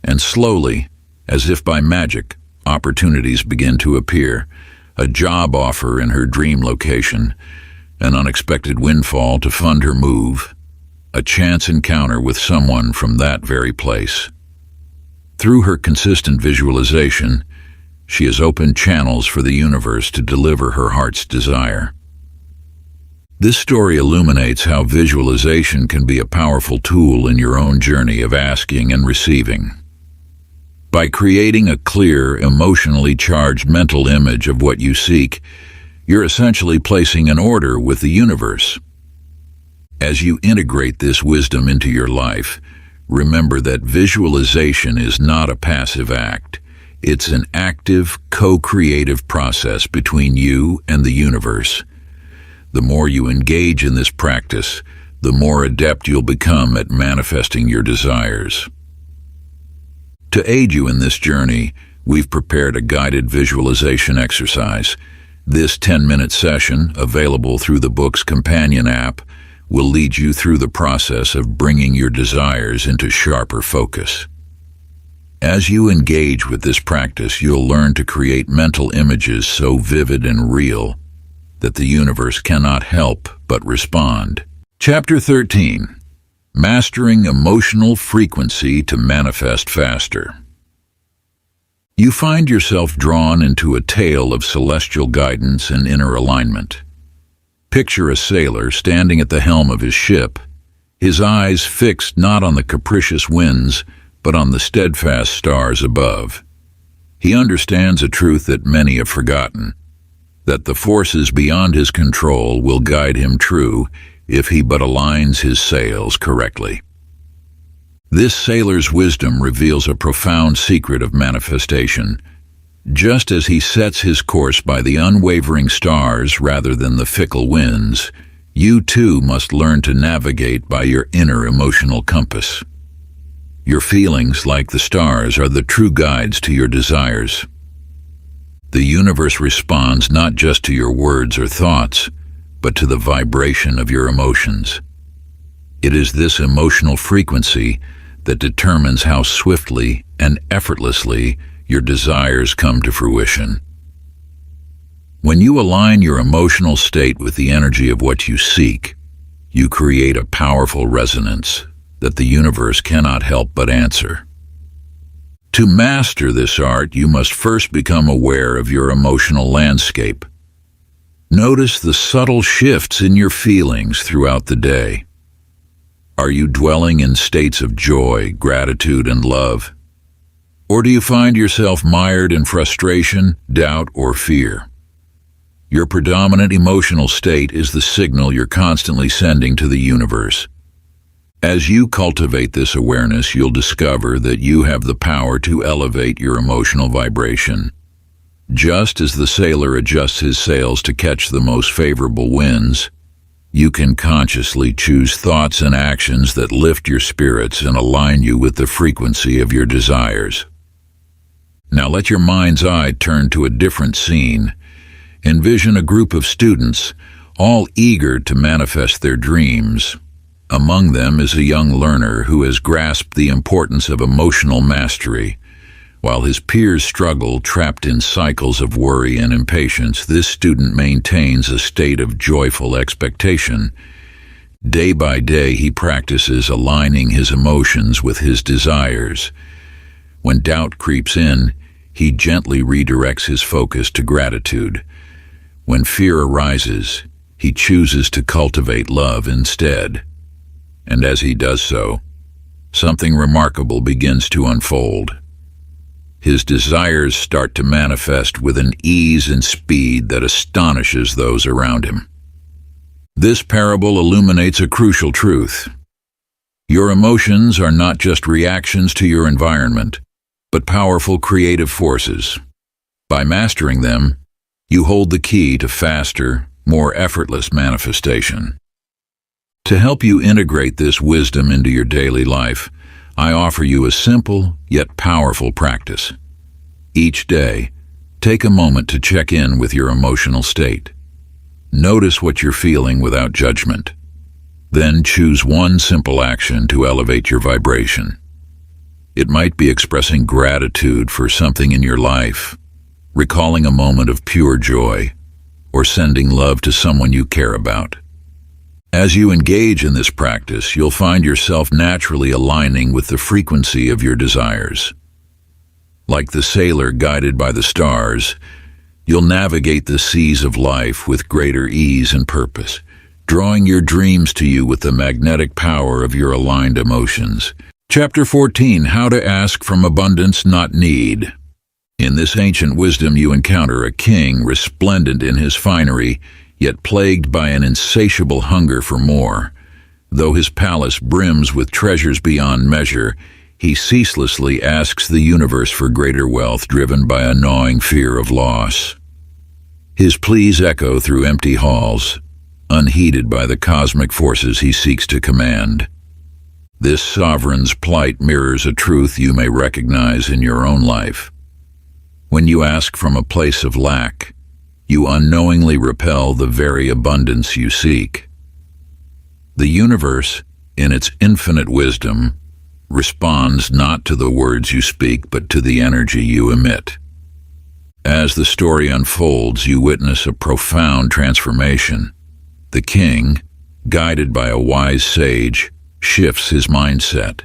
And slowly, as if by magic, opportunities begin to appear. A job offer in her dream location, an unexpected windfall to fund her move, a chance encounter with someone from that very place. Through her consistent visualization, she has opened channels for the universe to deliver her heart's desire. This story illuminates how visualization can be a powerful tool in your own journey of asking and receiving. By creating a clear, emotionally charged mental image of what you seek, you're essentially placing an order with the universe. As you integrate this wisdom into your life, remember that visualization is not a passive act. It's an active, co-creative process between you and the universe. The more you engage in this practice, the more adept you'll become at manifesting your desires. To aid you in this journey, we've prepared a guided visualization exercise. This 10-minute session, available through the book's companion app, will lead you through the process of bringing your desires into sharper focus. As you engage with this practice, you'll learn to create mental images so vivid and real that the universe cannot help but respond. Chapter 13. Mastering Emotional Frequency to Manifest Faster. You find yourself drawn into a tale of celestial guidance and inner alignment. Picture a sailor standing at the helm of his ship, his eyes fixed not on the capricious winds, but on the steadfast stars above. He understands a truth that many have forgotten, that the forces beyond his control will guide him true if he but aligns his sails correctly. This sailor's wisdom reveals a profound secret of manifestation. Just as he sets his course by the unwavering stars rather than the fickle winds, you too must learn to navigate by your inner emotional compass. Your feelings, like the stars, are the true guides to your desires. The universe responds not just to your words or thoughts, but to the vibration of your emotions. It is this emotional frequency that determines how swiftly and effortlessly your desires come to fruition. When you align your emotional state with the energy of what you seek, you create a powerful resonance that the universe cannot help but answer. To master this art, you must first become aware of your emotional landscape. Notice the subtle shifts in your feelings throughout the day. Are you dwelling in states of joy, gratitude, and love? Or do you find yourself mired in frustration, doubt, or fear? Your predominant emotional state is the signal you're constantly sending to the universe. As you cultivate this awareness, you'll discover that you have the power to elevate your emotional vibration. Just as the sailor adjusts his sails to catch the most favorable winds, you can consciously choose thoughts and actions that lift your spirits and align you with the frequency of your desires. Now let your mind's eye turn to a different scene. Envision a group of students, all eager to manifest their dreams. Among them is a young learner who has grasped the importance of emotional mastery. While his peers struggle, trapped in cycles of worry and impatience, this student maintains a state of joyful expectation. Day by day, he practices aligning his emotions with his desires. When doubt creeps in, he gently redirects his focus to gratitude. When fear arises, he chooses to cultivate love instead. And as he does so, something remarkable begins to unfold. His desires start to manifest with an ease and speed that astonishes those around him. This parable illuminates a crucial truth. Your emotions are not just reactions to your environment, but powerful creative forces. By mastering them, you hold the key to faster, more effortless manifestation. To help you integrate this wisdom into your daily life, I offer you a simple yet powerful practice. Each day, take a moment to check in with your emotional state. Notice what you're feeling without judgment. Then choose one simple action to elevate your vibration. It might be expressing gratitude for something in your life, recalling a moment of pure joy, or sending love to someone you care about. As you engage in this practice, you'll find yourself naturally aligning with the frequency of your desires. Like the sailor guided by the stars, you'll navigate the seas of life with greater ease and purpose, drawing your dreams to you with the magnetic power of your aligned emotions. Chapter 14, How to Ask from Abundance, Not Need. In this ancient wisdom, you encounter a king resplendent in his finery, yet plagued by an insatiable hunger for more. Though his palace brims with treasures beyond measure, he ceaselessly asks the universe for greater wealth, driven by a gnawing fear of loss. His pleas echo through empty halls, unheeded by the cosmic forces he seeks to command. This sovereign's plight mirrors a truth you may recognize in your own life. When you ask from a place of lack, you unknowingly repel the very abundance you seek. The universe, in its infinite wisdom, responds not to the words you speak, but to the energy you emit. As the story unfolds, you witness a profound transformation. The king, guided by a wise sage, shifts his mindset.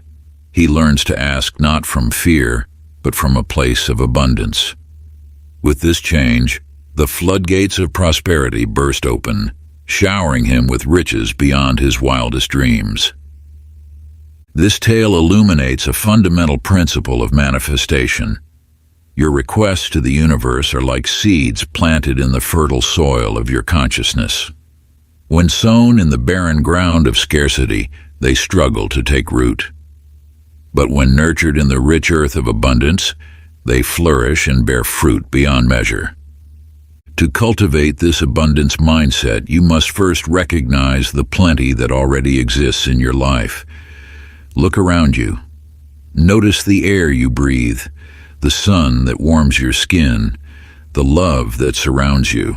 He learns to ask not from fear, but from a place of abundance. With this change, the floodgates of prosperity burst open, showering him with riches beyond his wildest dreams. This tale illuminates a fundamental principle of manifestation. Your requests to the universe are like seeds planted in the fertile soil of your consciousness. When sown in the barren ground of scarcity, they struggle to take root. But when nurtured in the rich earth of abundance, they flourish and bear fruit beyond measure. To cultivate this abundance mindset, you must first recognize the plenty that already exists in your life. Look around you. Notice the air you breathe, the sun that warms your skin, the love that surrounds you.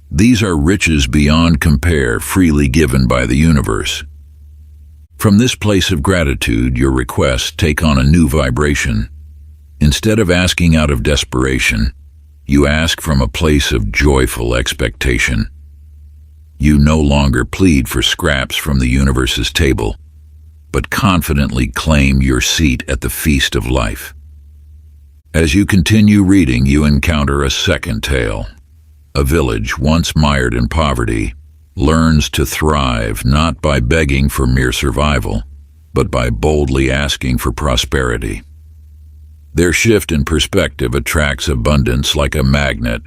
These are riches beyond compare, freely given by the universe. From this place of gratitude, your requests take on a new vibration. Instead of asking out of desperation, you ask from a place of joyful expectation. You no longer plead for scraps from the universe's table, but confidently claim your seat at the feast of life. As you continue reading, you encounter a second tale. A village once mired in poverty learns to thrive not by begging for mere survival, but by boldly asking for prosperity. Their shift in perspective attracts abundance like a magnet,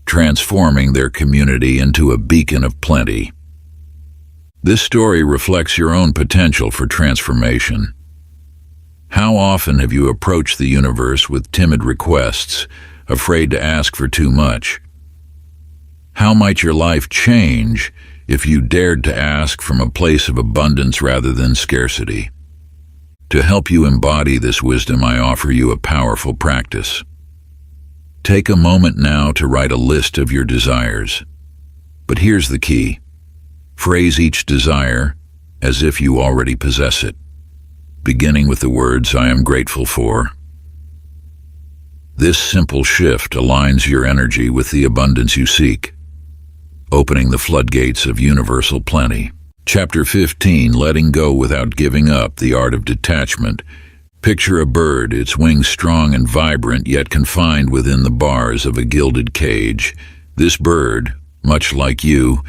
transforming their community into a beacon of plenty. This story reflects your own potential for transformation. How often have you approached the universe with timid requests, afraid to ask for too much? How might your life change if you dared to ask from a place of abundance rather than scarcity? To help you embody this wisdom, I offer you a powerful practice. Take a moment now to write a list of your desires. But here's the key. Phrase each desire as if you already possess it, beginning with the words, "I am grateful for." This simple shift aligns your energy with the abundance you seek, opening the floodgates of universal plenty. Chapter 15, Letting Go Without Giving Up, The Art of Detachment. Picture a bird, its wings strong and vibrant, yet confined within the bars of a gilded cage. This bird, much like you,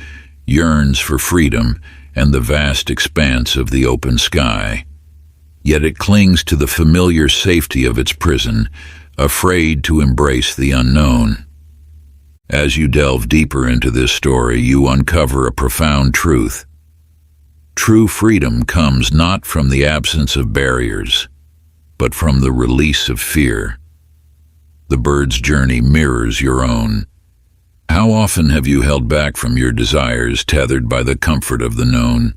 yearns for freedom and the vast expanse of the open sky. Yet it clings to the familiar safety of its prison, afraid to embrace the unknown. As you delve deeper into this story, you uncover a profound truth. True freedom comes not from the absence of barriers, but from the release of fear. The bird's journey mirrors your own. How often have you held back from your desires, tethered by the comfort of the known?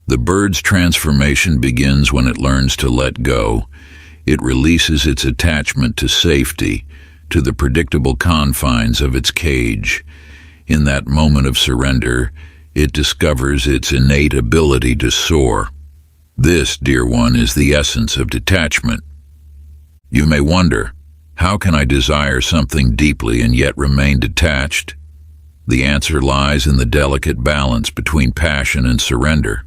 The bird's transformation begins when it learns to let go. It releases its attachment to safety, to the predictable confines of its cage. In that moment of surrender, it discovers its innate ability to soar. This, dear one, is the essence of detachment. You may wonder, how can I desire something deeply and yet remain detached? The answer lies in the delicate balance between passion and surrender.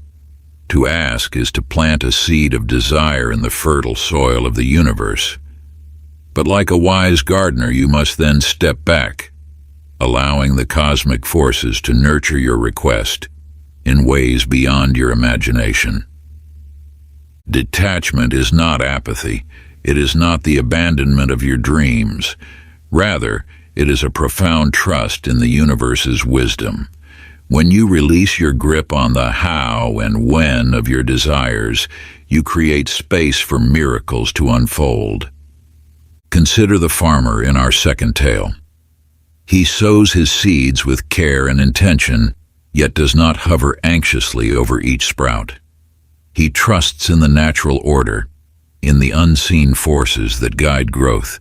To ask is to plant a seed of desire in the fertile soil of the universe. But like a wise gardener, you must then step back, allowing the cosmic forces to nurture your request in ways beyond your imagination. Detachment is not apathy. It is not the abandonment of your dreams. Rather, it is a profound trust in the universe's wisdom. When you release your grip on the how and when of your desires, you create space for miracles to unfold. Consider the farmer in our second tale. He sows his seeds with care and intention, yet does not hover anxiously over each sprout. He trusts in the natural order, in the unseen forces that guide growth.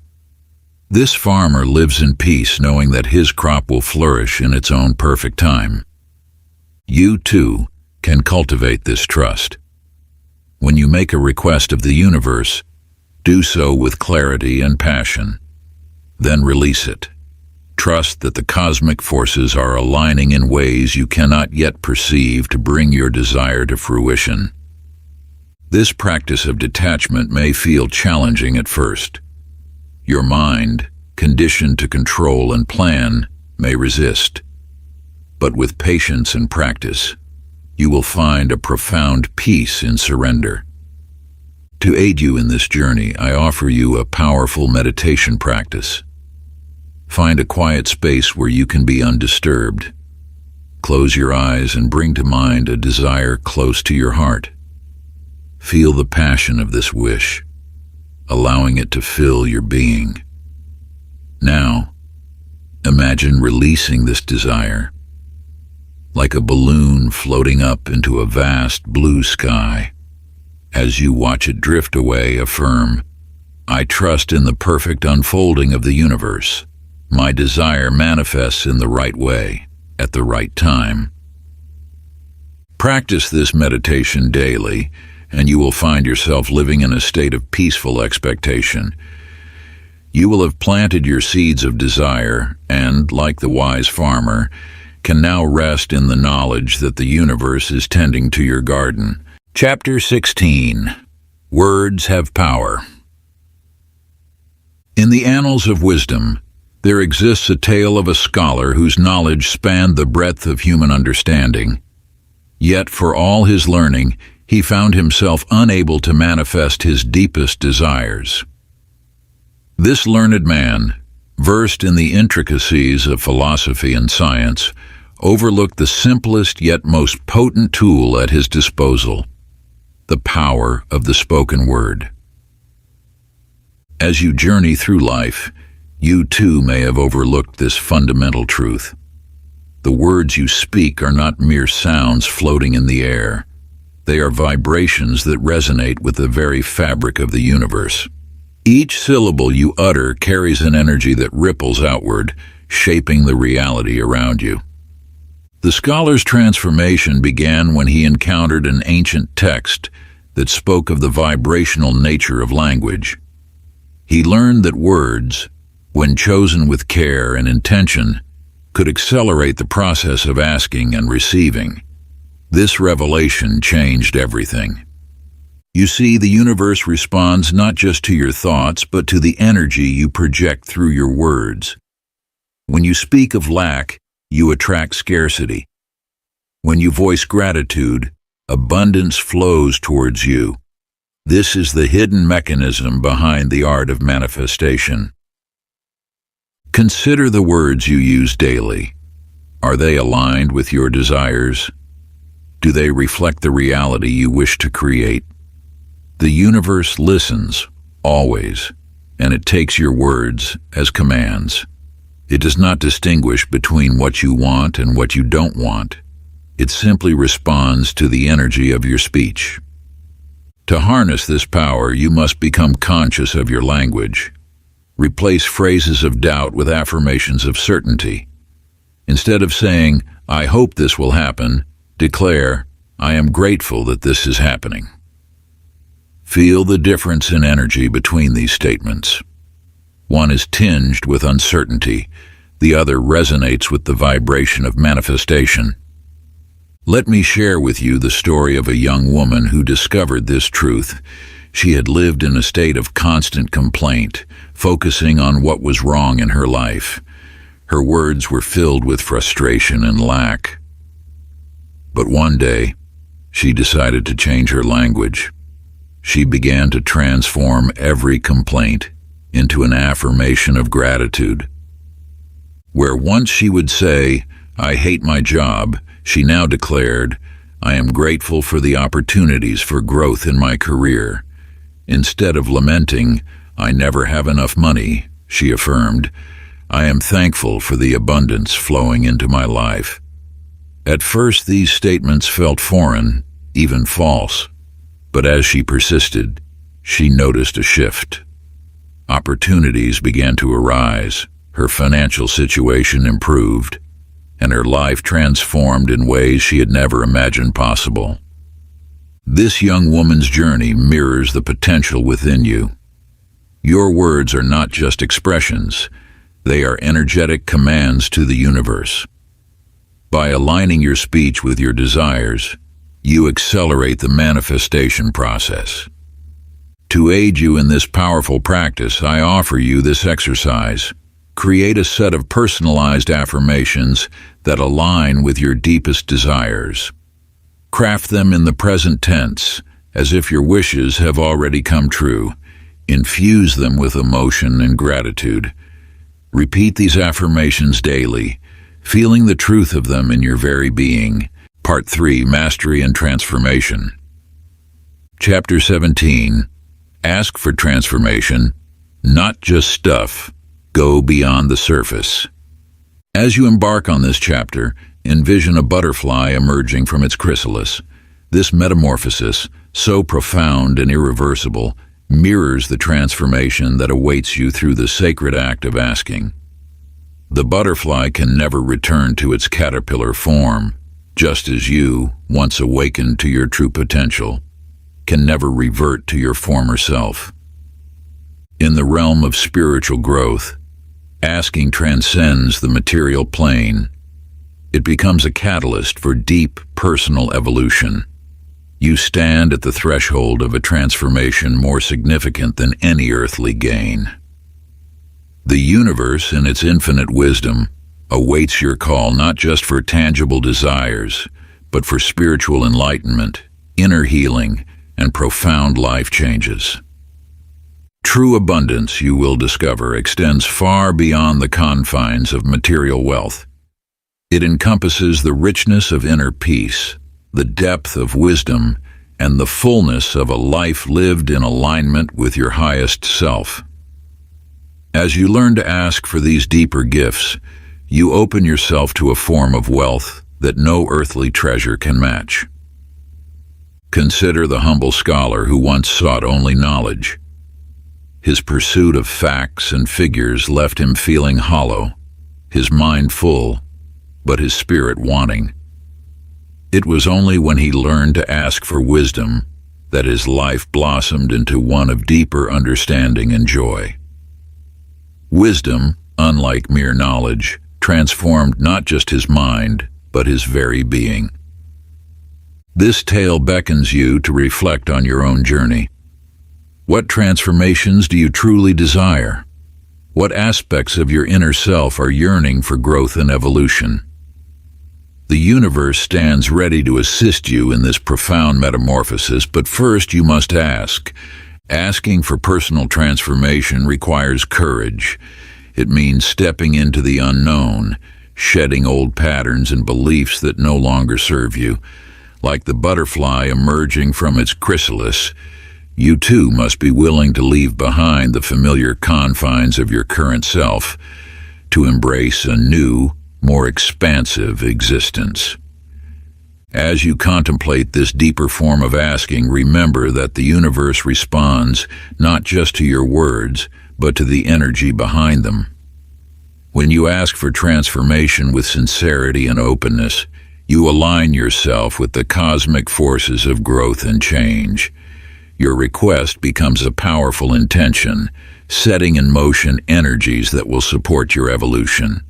This farmer lives in peace, knowing that his crop will flourish in its own perfect time. You, too, can cultivate this trust. When you make a request of the universe, do so with clarity and passion. Then release it. Trust that the cosmic forces are aligning in ways you cannot yet perceive to bring your desire to fruition. This practice of detachment may feel challenging at first. Your mind, conditioned to control and plan, may resist. But with patience and practice, you will find a profound peace in surrender. To aid you in this journey, I offer you a powerful meditation practice. Find a quiet space where you can be undisturbed. Close your eyes and bring to mind a desire close to your heart. Feel the passion of this wish, allowing it to fill your being. Now, imagine releasing this desire, like a balloon floating up into a vast blue sky. As you watch it drift away, affirm, I trust in the perfect unfolding of the universe. My desire manifests in the right way, at the right time. Practice this meditation daily, and you will find yourself living in a state of peaceful expectation. You will have planted your seeds of desire and, like the wise farmer, can now rest in the knowledge that the universe is tending to your garden. Chapter 16. Words Have Power. In the annals of wisdom, there exists a tale of a scholar whose knowledge spanned the breadth of human understanding. Yet, for all his learning, he found himself unable to manifest his deepest desires. This learned man, versed in the intricacies of philosophy and science, overlooked the simplest yet most potent tool at his disposal: the power of the spoken word. As you journey through life, you too may have overlooked this fundamental truth. The words you speak are not mere sounds floating in the air. They are vibrations that resonate with the very fabric of the universe. Each syllable you utter carries an energy that ripples outward, shaping the reality around you. The scholar's transformation began when he encountered an ancient text that spoke of the vibrational nature of language. He learned that words, when chosen with care and intention, could accelerate the process of asking and receiving. This revelation changed everything. You see, the universe responds not just to your thoughts, but to the energy you project through your words. When you speak of lack, you attract scarcity. When you voice gratitude, abundance flows towards you. This is the hidden mechanism behind the art of manifestation. Consider the words you use daily. Are they aligned with your desires? Do they reflect the reality you wish to create? The universe listens, always, and it takes your words as commands. It does not distinguish between what you want and what you don't want. It simply responds to the energy of your speech. To harness this power, you must become conscious of your language. Replace phrases of doubt with affirmations of certainty. Instead of saying, "I hope this will happen," declare, "I am grateful that this is happening." Feel the difference in energy between these statements. One is tinged with uncertainty, the other resonates with the vibration of manifestation. Let me share with you the story of a young woman who discovered this truth. She had lived in a state of constant complaint, focusing on what was wrong in her life. Her words were filled with frustration and lack. But one day, she decided to change her language. She began to transform every complaint into an affirmation of gratitude. Where once she would say, "I hate my job," she now declared, "I am grateful for the opportunities for growth in my career." Instead of lamenting, "I never have enough money," she affirmed, "I am thankful for the abundance flowing into my life." At first, these statements felt foreign, even false. But as she persisted, she noticed a shift. Opportunities began to arise, her financial situation improved, and her life transformed in ways she had never imagined possible. This young woman's journey mirrors the potential within you. Your words are not just expressions, they are energetic commands to the universe. By aligning your speech with your desires, you accelerate the manifestation process. To aid you in this powerful practice, I offer you this exercise. Create a set of personalized affirmations that align with your deepest desires. Craft them in the present tense, as if your wishes have already come true. Infuse them with emotion and gratitude. Repeat these affirmations daily, feeling the truth of them in your very being. Part 3, Mastery and Transformation. Chapter 17. Ask for transformation, not just stuff. Go beyond the surface. As you embark on this chapter, envision a butterfly emerging from its chrysalis. This metamorphosis, so profound and irreversible, mirrors the transformation that awaits you through the sacred act of asking. The butterfly can never return to its caterpillar form, just as you, once awakened to your true potential, can never revert to your former self. In the realm of spiritual growth, asking transcends the material plane. It becomes a catalyst for deep personal evolution. You stand at the threshold of a transformation more significant than any earthly gain. The universe, in its infinite wisdom, awaits your call not just for tangible desires, but for spiritual enlightenment, inner healing, and profound life changes. True abundance, you will discover, extends far beyond the confines of material wealth. It encompasses the richness of inner peace, the depth of wisdom, and the fullness of a life lived in alignment with your highest self. As you learn to ask for these deeper gifts, you open yourself to a form of wealth that no earthly treasure can match. Consider the humble scholar who once sought only knowledge. His pursuit of facts and figures left him feeling hollow, his mind full, but his spirit wanting. It was only when he learned to ask for wisdom that his life blossomed into one of deeper understanding and joy. Wisdom, unlike mere knowledge, transformed not just his mind, but his very being. This tale beckons you to reflect on your own journey. What transformations do you truly desire? What aspects of your inner self are yearning for growth and evolution? The universe stands ready to assist you in this profound metamorphosis, but first you must ask. Asking for personal transformation requires courage. It means stepping into the unknown, shedding old patterns and beliefs that no longer serve you. Like the butterfly emerging from its chrysalis, you too must be willing to leave behind the familiar confines of your current self to embrace a new, more expansive existence. As you contemplate this deeper form of asking, remember that the universe responds not just to your words, but to the energy behind them. When you ask for transformation with sincerity and openness, you align yourself with the cosmic forces of growth and change. Your request becomes a powerful intention, setting in motion energies that will support your evolution.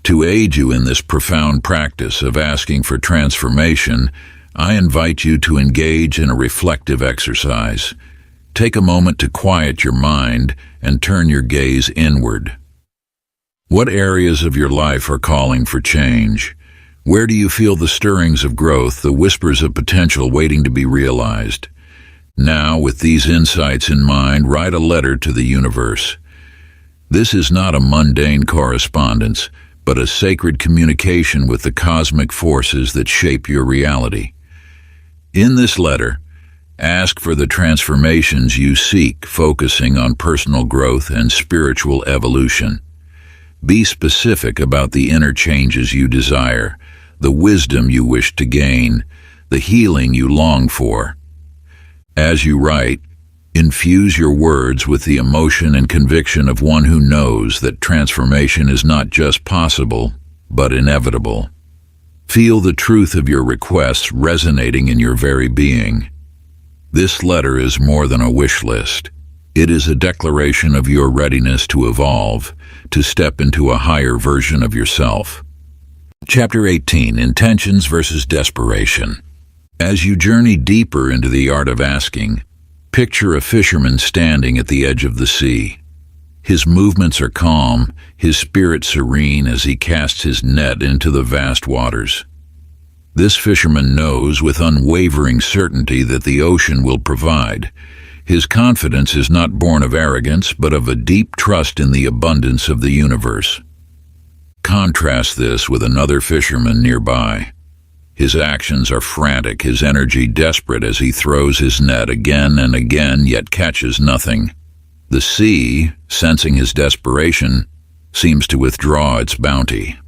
To aid you in this profound practice of asking for transformation, I invite you to engage in a reflective exercise. Take a moment to quiet your mind and turn your gaze inward. What areas of your life are calling for change? Where do you feel the stirrings of growth, the whispers of potential waiting to be realized? Now, with these insights in mind, write a letter to the universe. This is not a mundane correspondence, but a sacred communication with the cosmic forces that shape your reality. In this letter, ask for the transformations you seek, focusing on personal growth and spiritual evolution. Be specific about the inner changes you desire, the wisdom you wish to gain, the healing you long for. As you write, infuse your words with the emotion and conviction of one who knows that transformation is not just possible, but inevitable. Feel the truth of your requests resonating in your very being. This letter is more than a wish list. It is a declaration of your readiness to evolve, to step into a higher version of yourself. Chapter 18, Intentions versus Desperation. As you journey deeper into the art of asking, picture a fisherman standing at the edge of the sea. His movements are calm, his spirit serene as he casts his net into the vast waters. This fisherman knows with unwavering certainty that the ocean will provide. His confidence is not born of arrogance, but of a deep trust in the abundance of the universe. Contrast this with another fisherman nearby. His actions are frantic, his energy desperate as he throws his net again and again, yet catches nothing. The sea, sensing his desperation, seems to withdraw its bounty.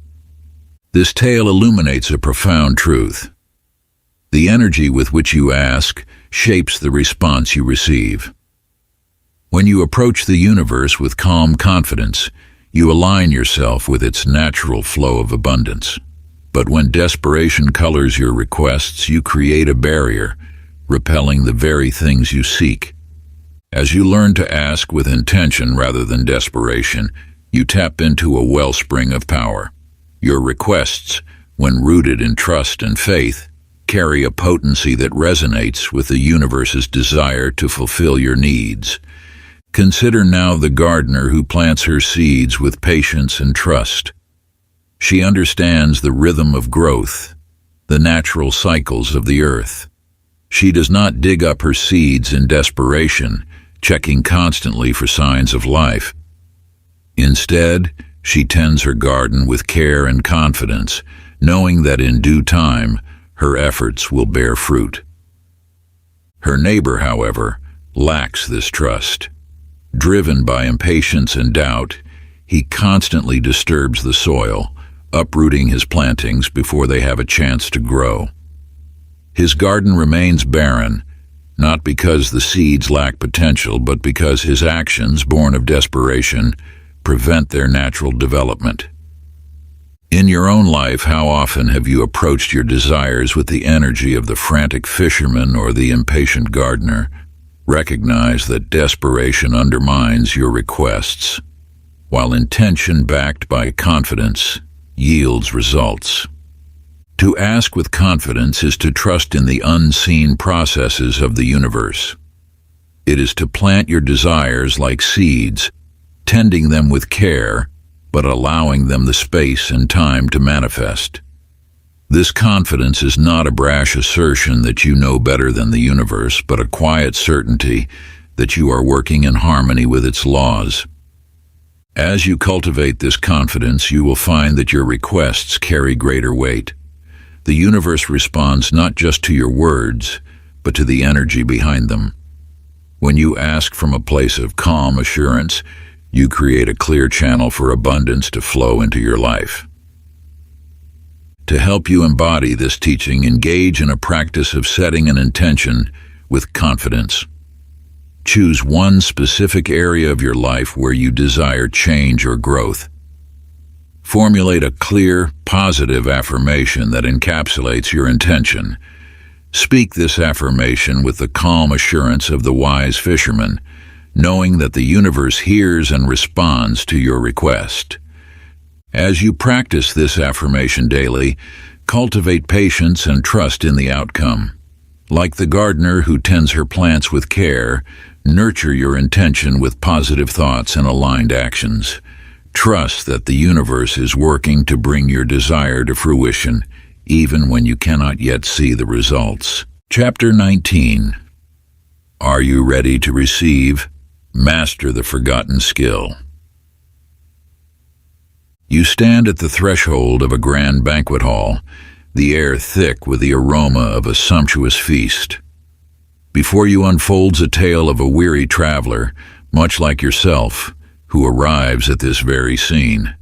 This tale illuminates a profound truth. The energy with which you ask shapes the response you receive. When you approach the universe with calm confidence, you align yourself with its natural flow of abundance. But when desperation colors your requests, you create a barrier, repelling the very things you seek. As you learn to ask with intention rather than desperation, you tap into a wellspring of power. Your requests, when rooted in trust and faith, carry a potency that resonates with the universe's desire to fulfill your needs. Consider now the gardener who plants her seeds with patience and trust. She understands the rhythm of growth, the natural cycles of the earth. She does not dig up her seeds in desperation, checking constantly for signs of life. Instead, she tends her garden with care and confidence, knowing that in due time, her efforts will bear fruit. Her neighbor, however, lacks this trust. Driven by impatience and doubt, he constantly disturbs the soil, uprooting his plantings before they have a chance to grow. His garden remains barren, not because the seeds lack potential, but because his actions, born of desperation, prevent their natural development. In your own life, how often have you approached your desires with the energy of the frantic fisherman or the impatient gardener? Recognize that desperation undermines your requests, while intention backed by confidence yields results. To ask with confidence is to trust in the unseen processes of the universe. It is to plant your desires like seeds, tending them with care, but allowing them the space and time to manifest. This confidence is not a brash assertion that you know better than the universe, but a quiet certainty that you are working in harmony with its laws. As you cultivate this confidence, you will find that your requests carry greater weight. The universe responds not just to your words, but to the energy behind them. When you ask from a place of calm assurance, you create a clear channel for abundance to flow into your life. To help you embody this teaching, engage in a practice of setting an intention with confidence. Choose one specific area of your life where you desire change or growth. Formulate a clear, positive affirmation that encapsulates your intention. Speak this affirmation with the calm assurance of the wise fisherman, knowing that the universe hears and responds to your request. As you practice this affirmation daily, cultivate patience and trust in the outcome. Like the gardener who tends her plants with care, nurture your intention with positive thoughts and aligned actions. Trust that the universe is working to bring your desire to fruition, even when you cannot yet see the results. Chapter 19. Are you ready to receive? Master the forgotten skill. You stand at the threshold of a grand banquet hall, the air thick with the aroma of a sumptuous feast. Before you unfolds a tale of a weary traveler, much like yourself, who arrives at this very scene.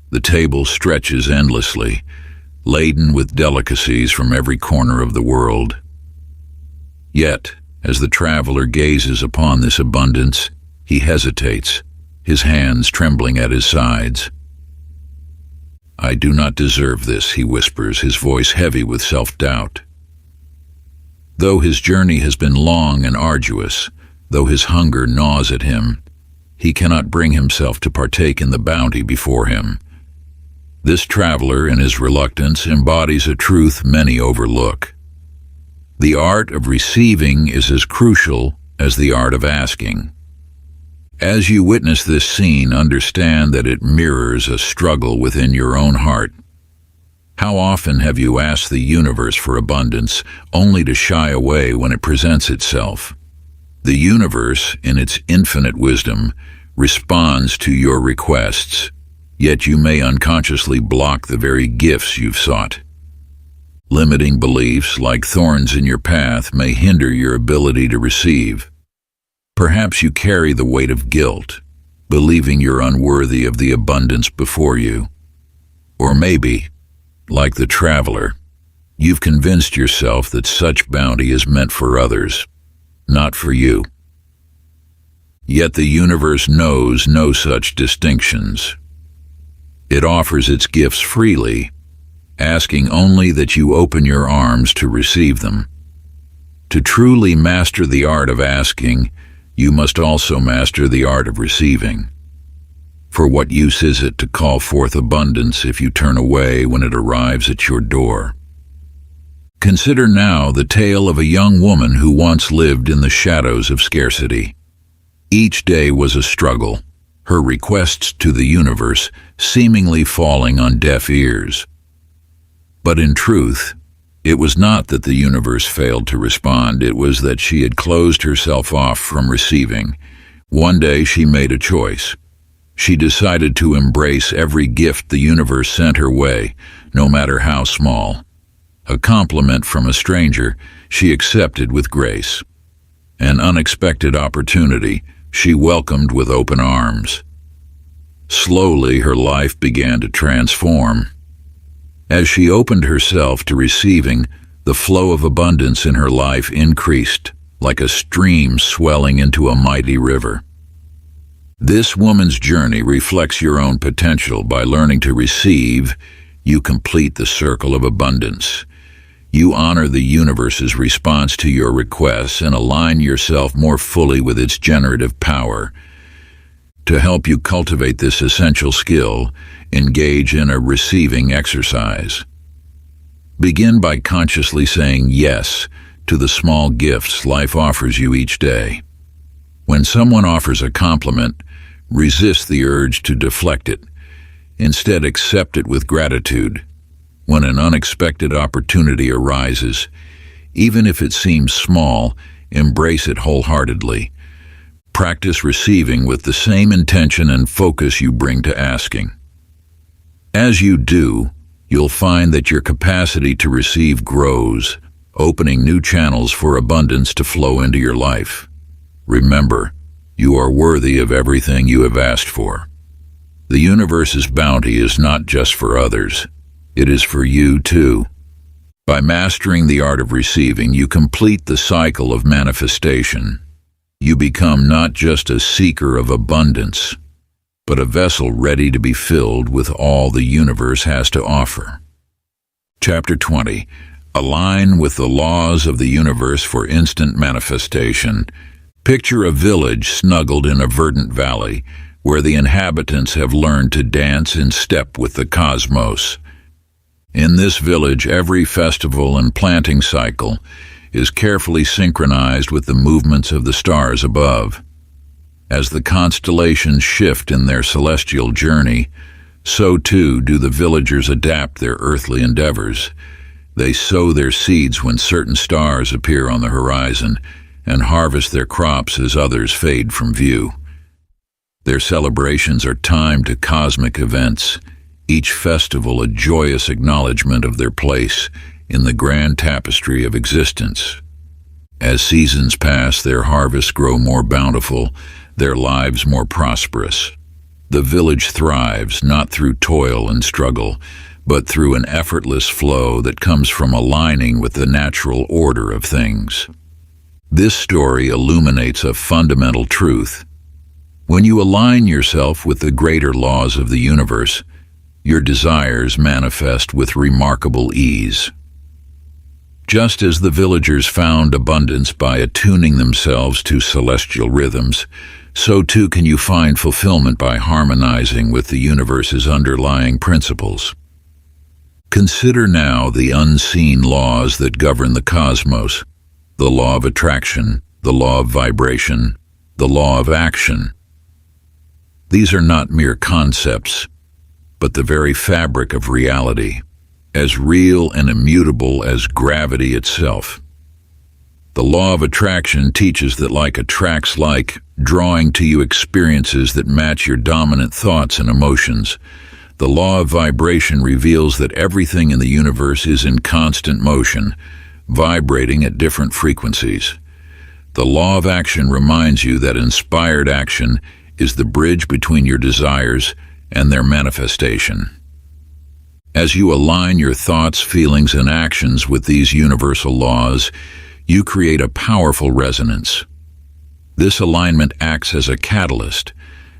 The table stretches endlessly, laden with delicacies from every corner of the world. Yet, as the traveler gazes upon this abundance, he hesitates, his hands trembling at his sides. I do not deserve this, he whispers, his voice heavy with self-doubt. Though his journey has been long and arduous, though his hunger gnaws at him, he cannot bring himself to partake in the bounty before him. This traveler, in his reluctance, embodies a truth many overlook. The art of receiving is as crucial as the art of asking. As you witness this scene, understand that it mirrors a struggle within your own heart. How often have you asked the universe for abundance, only to shy away when it presents itself? The universe, in its infinite wisdom, responds to your requests, yet you may unconsciously block the very gifts you've sought. Limiting beliefs, like thorns in your path, may hinder your ability to receive. Perhaps you carry the weight of guilt, believing you're unworthy of the abundance before you. Or maybe, like the traveler, you've convinced yourself that such bounty is meant for others, not for you. Yet the universe knows no such distinctions. It offers its gifts freely, asking only that you open your arms to receive them. To truly master the art of asking, you must also master the art of receiving. For what use is it to call forth abundance if you turn away when it arrives at your door? Consider now the tale of a young woman who once lived in the shadows of scarcity. Each day was a struggle, her requests to the universe seemingly falling on deaf ears. But in truth, it was not that the universe failed to respond, it was that she had closed herself off from receiving. One day she made a choice. She decided to embrace every gift the universe sent her way, no matter how small. A compliment from a stranger she accepted with grace. An unexpected opportunity she welcomed with open arms. Slowly her life began to transform. As she opened herself to receiving, the flow of abundance in her life increased, like a stream swelling into a mighty river. This woman's journey reflects your own potential. By learning to receive, you complete the circle of abundance. You honor the universe's response to your requests and align yourself more fully with its generative power. To help you cultivate this essential skill, engage in a receiving exercise. Begin by consciously saying yes to the small gifts life offers you each day. When someone offers a compliment, resist the urge to deflect it. Instead, accept it with gratitude. When an unexpected opportunity arises, even if it seems small, embrace it wholeheartedly. Practice receiving with the same intention and focus you bring to asking. As you do, you'll find that your capacity to receive grows, opening new channels for abundance to flow into your life. Remember, you are worthy of everything you have asked for. The universe's bounty is not just for others, it is for you too. By mastering the art of receiving, you complete the cycle of manifestation. You become not just a seeker of abundance, but a vessel ready to be filled with all the universe has to offer. Chapter 20. Align with the laws of the universe for instant manifestation. Picture a village snuggled in a verdant valley, where the inhabitants have learned to dance in step with the cosmos. In this village, every festival and planting cycle is carefully synchronized with the movements of the stars above. As the constellations shift in their celestial journey, so too do the villagers adapt their earthly endeavors. They sow their seeds when certain stars appear on the horizon, and harvest their crops as others fade from view. Their celebrations are timed to cosmic events, each festival a joyous acknowledgement of their place in the grand tapestry of existence. As seasons pass, their harvests grow more bountiful, their lives more prosperous. The village thrives not through toil and struggle, but through an effortless flow that comes from aligning with the natural order of things. This story illuminates a fundamental truth. When you align yourself with the greater laws of the universe, your desires manifest with remarkable ease. Just as the villagers found abundance by attuning themselves to celestial rhythms, so too can you find fulfillment by harmonizing with the universe's underlying principles. Consider now the unseen laws that govern the cosmos, the law of attraction, the law of vibration, the law of action. These are not mere concepts, but the very fabric of reality, as real and immutable as gravity itself. The law of attraction teaches that like attracts like, drawing to you experiences that match your dominant thoughts and emotions. The law of vibration reveals that everything in the universe is in constant motion, vibrating at different frequencies. The law of action reminds you that inspired action is the bridge between your desires and their manifestation. As you align your thoughts, feelings, and actions with these universal laws, you create a powerful resonance. This alignment acts as a catalyst,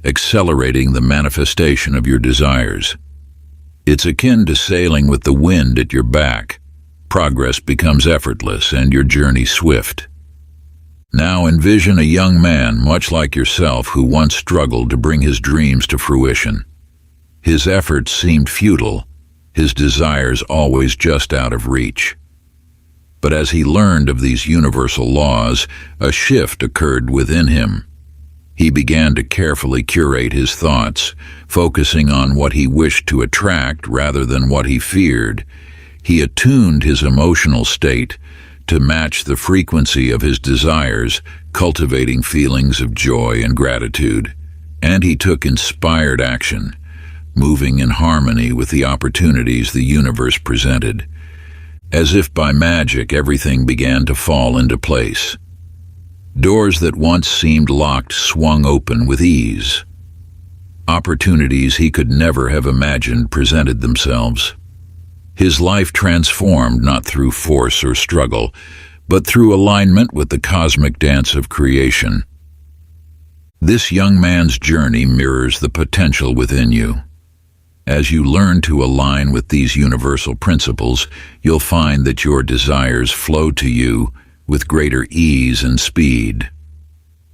accelerating the manifestation of your desires. It's akin to sailing with the wind at your back. Progress becomes effortless and your journey swift. Now envision a young man, much like yourself, who once struggled to bring his dreams to fruition. His efforts seemed futile, his desires always just out of reach. But as he learned of these universal laws, a shift occurred within him. He began to carefully curate his thoughts, focusing on what he wished to attract rather than what he feared. He attuned his emotional state to match the frequency of his desires, cultivating feelings of joy and gratitude. And he took inspired action, moving in harmony with the opportunities the universe presented. As if by magic, everything began to fall into place. Doors that once seemed locked swung open with ease. Opportunities he could never have imagined presented themselves. His life transformed not through force or struggle, but through alignment with the cosmic dance of creation. This young man's journey mirrors the potential within you. As you learn to align with these universal principles, you'll find that your desires flow to you with greater ease and speed.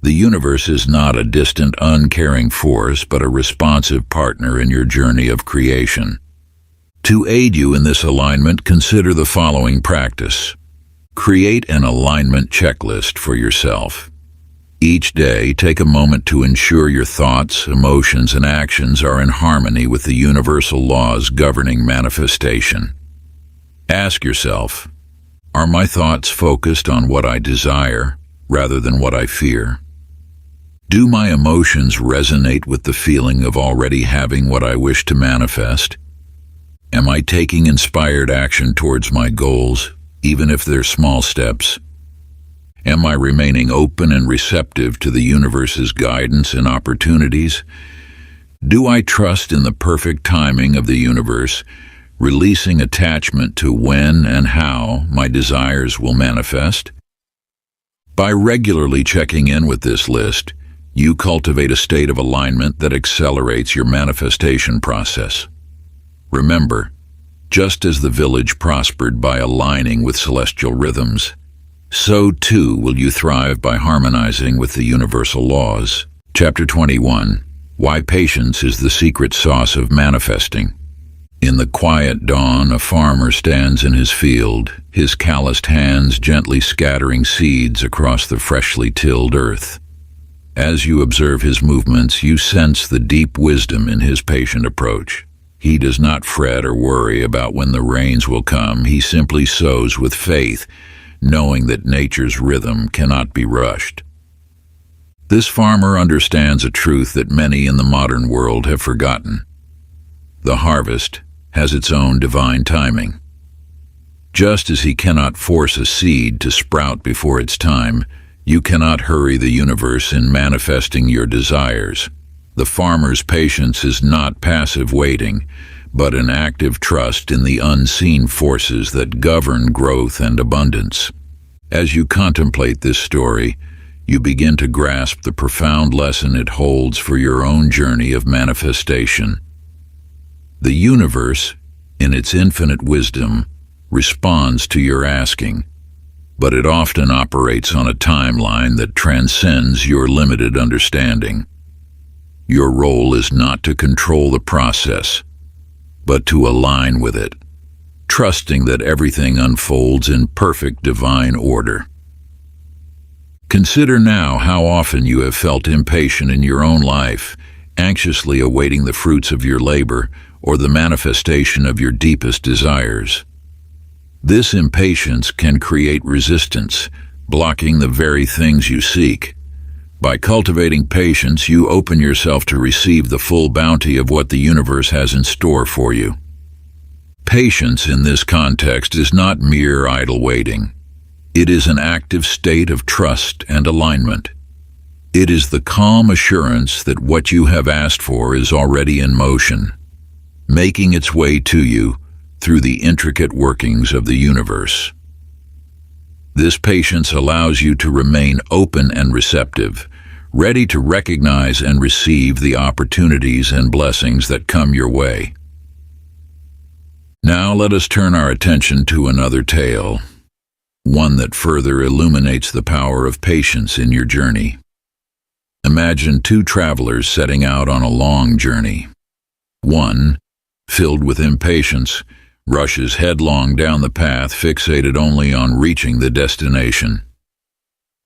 The universe is not a distant, uncaring force, but a responsive partner in your journey of creation. To aid you in this alignment, consider the following practice. Create an alignment checklist for yourself. Each day, take a moment to ensure your thoughts, emotions, and actions are in harmony with the universal laws governing manifestation. Ask yourself, are my thoughts focused on what I desire rather than what I fear? Do my emotions resonate with the feeling of already having what I wish to manifest? Am I taking inspired action towards my goals, even if they're small steps? Am I remaining open and receptive to the universe's guidance and opportunities? Do I trust in the perfect timing of the universe, releasing attachment to when and how my desires will manifest? By regularly checking in with this list, you cultivate a state of alignment that accelerates your manifestation process. Remember, just as the village prospered by aligning with celestial rhythms, so too will you thrive by harmonizing with the universal laws. Chapter 21. Why Patience is the Secret Sauce of Manifesting. In the quiet dawn, a farmer stands in his field, his calloused hands gently scattering seeds across the freshly tilled earth. As you observe his movements, you sense the deep wisdom in his patient approach. He does not fret or worry about when the rains will come. He simply sows with faith, knowing that nature's rhythm cannot be rushed. This farmer understands a truth that many in the modern world have forgotten. The harvest has its own divine timing. Just as he cannot force a seed to sprout before its time, you cannot hurry the universe in manifesting your desires. The farmer's patience is not passive waiting, but an active trust in the unseen forces that govern growth and abundance. As you contemplate this story, you begin to grasp the profound lesson it holds for your own journey of manifestation. The universe, in its infinite wisdom, responds to your asking, but it often operates on a timeline that transcends your limited understanding. Your role is not to control the process, but to align with it, trusting that everything unfolds in perfect divine order. Consider now how often you have felt impatient in your own life, anxiously awaiting the fruits of your labor or the manifestation of your deepest desires. This impatience can create resistance, blocking the very things you seek. By cultivating patience, you open yourself to receive the full bounty of what the universe has in store for you. Patience in this context is not mere idle waiting. It is an active state of trust and alignment. It is the calm assurance that what you have asked for is already in motion, making its way to you through the intricate workings of the universe. This patience allows you to remain open and receptive, ready to recognize and receive the opportunities and blessings that come your way. Now let us turn our attention to another tale, one that further illuminates the power of patience in your journey. Imagine two travelers setting out on a long journey. One, filled with impatience, rushes headlong down the path, fixated only on reaching the destination.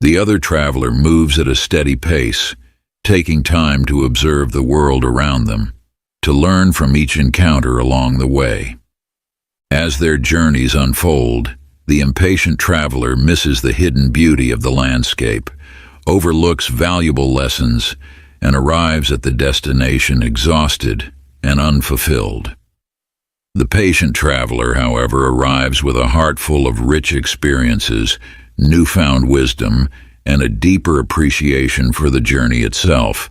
The other traveler moves at a steady pace, taking time to observe the world around them, to learn from each encounter along the way. As their journeys unfold, the impatient traveler misses the hidden beauty of the landscape, overlooks valuable lessons, and arrives at the destination exhausted and unfulfilled. The patient traveler, however, arrives with a heart full of rich experiences, newfound wisdom, and a deeper appreciation for the journey itself.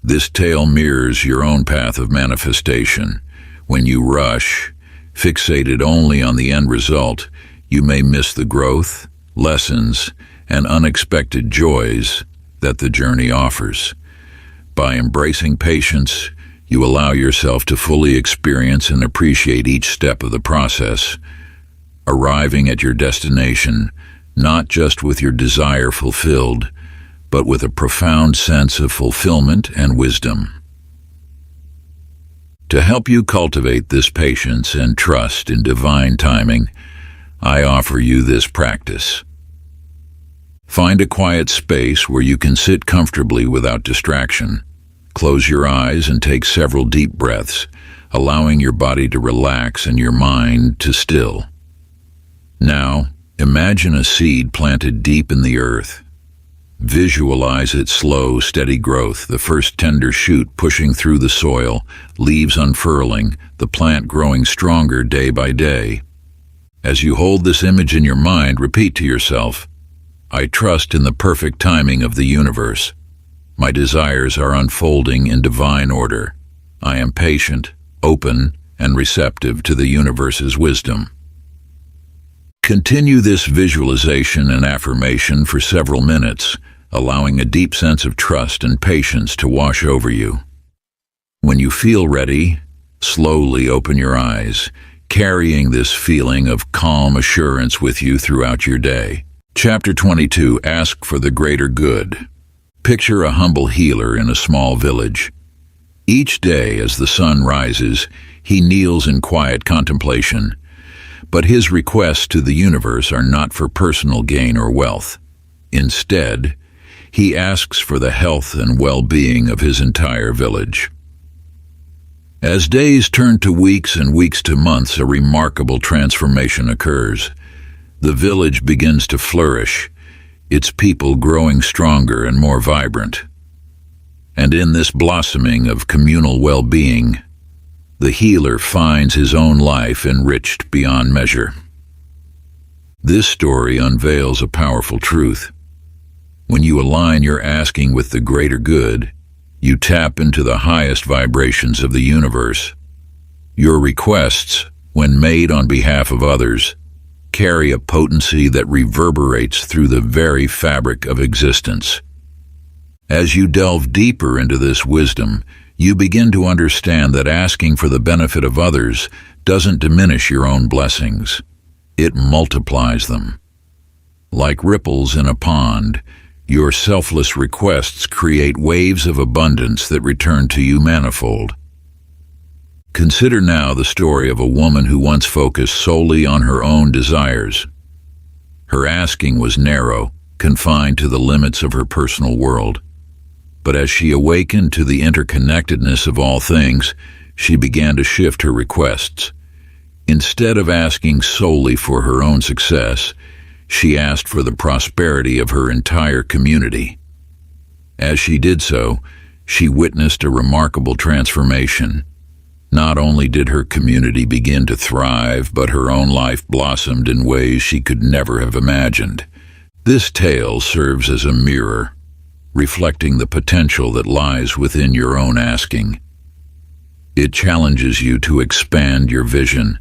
This tale mirrors your own path of manifestation. When you rush, fixated only on the end result, you may miss the growth, lessons, and unexpected joys that the journey offers. By embracing patience, you allow yourself to fully experience and appreciate each step of the process, arriving at your destination not just with your desire fulfilled, but with a profound sense of fulfillment and wisdom. To help you cultivate this patience and trust in divine timing, I offer you this practice. Find a quiet space where you can sit comfortably without distraction. Close your eyes and take several deep breaths, allowing your body to relax and your mind to still. Now, imagine a seed planted deep in the earth. Visualize its slow, steady growth, the first tender shoot pushing through the soil, leaves unfurling, the plant growing stronger day by day. As you hold this image in your mind, repeat to yourself, "I trust in the perfect timing of the universe. My desires are unfolding in divine order. I am patient, open, and receptive to the universe's wisdom." Continue this visualization and affirmation for several minutes, allowing a deep sense of trust and patience to wash over you. When you feel ready, slowly open your eyes, carrying this feeling of calm assurance with you throughout your day. Chapter 22. Ask for the greater good. Picture a humble healer in a small village. Each day as the sun rises, he kneels in quiet contemplation. But his requests to the universe are not for personal gain or wealth. Instead, he asks for the health and well-being of his entire village. As days turn to weeks and weeks to months, a remarkable transformation occurs. The village begins to flourish, its people growing stronger and more vibrant. And in this blossoming of communal well-being, the healer finds his own life enriched beyond measure. This story unveils a powerful truth. When you align your asking with the greater good, you tap into the highest vibrations of the universe. Your requests, when made on behalf of others, carry a potency that reverberates through the very fabric of existence. As you delve deeper into this wisdom, you begin to understand that asking for the benefit of others doesn't diminish your own blessings. It multiplies them. Like ripples in a pond, your selfless requests create waves of abundance that return to you manifold. Consider now the story of a woman who once focused solely on her own desires. Her asking was narrow, confined to the limits of her personal world. But as she awakened to the interconnectedness of all things, she began to shift her requests. Instead of asking solely for her own success, she asked for the prosperity of her entire community. As she did so, she witnessed a remarkable transformation. Not only did her community begin to thrive, but her own life blossomed in ways she could never have imagined. This tale serves as a mirror, reflecting the potential that lies within your own asking. It challenges you to expand your vision,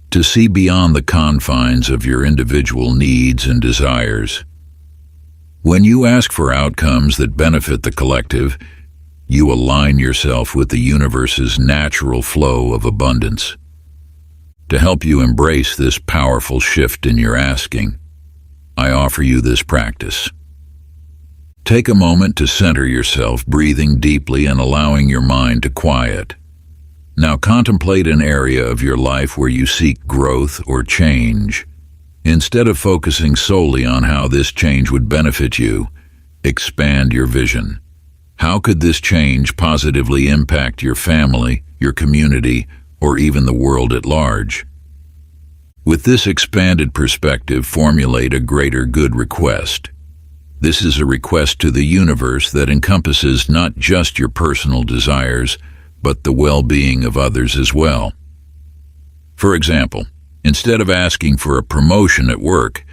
to see beyond the confines of your individual needs and desires. When you ask for outcomes that benefit the collective, you align yourself with the universe's natural flow of abundance. To help you embrace this powerful shift in your asking, I offer you this practice. Take a moment to center yourself, breathing deeply and allowing your mind to quiet. Now contemplate an area of your life where you seek growth or change. Instead of focusing solely on how this change would benefit you, expand your vision. How could this change positively impact your family, your community, or even the world at large? With this expanded perspective, formulate a greater good request. This is a request to the universe that encompasses not just your personal desires, but the well-being of others as well. For example, instead of asking for a promotion at work,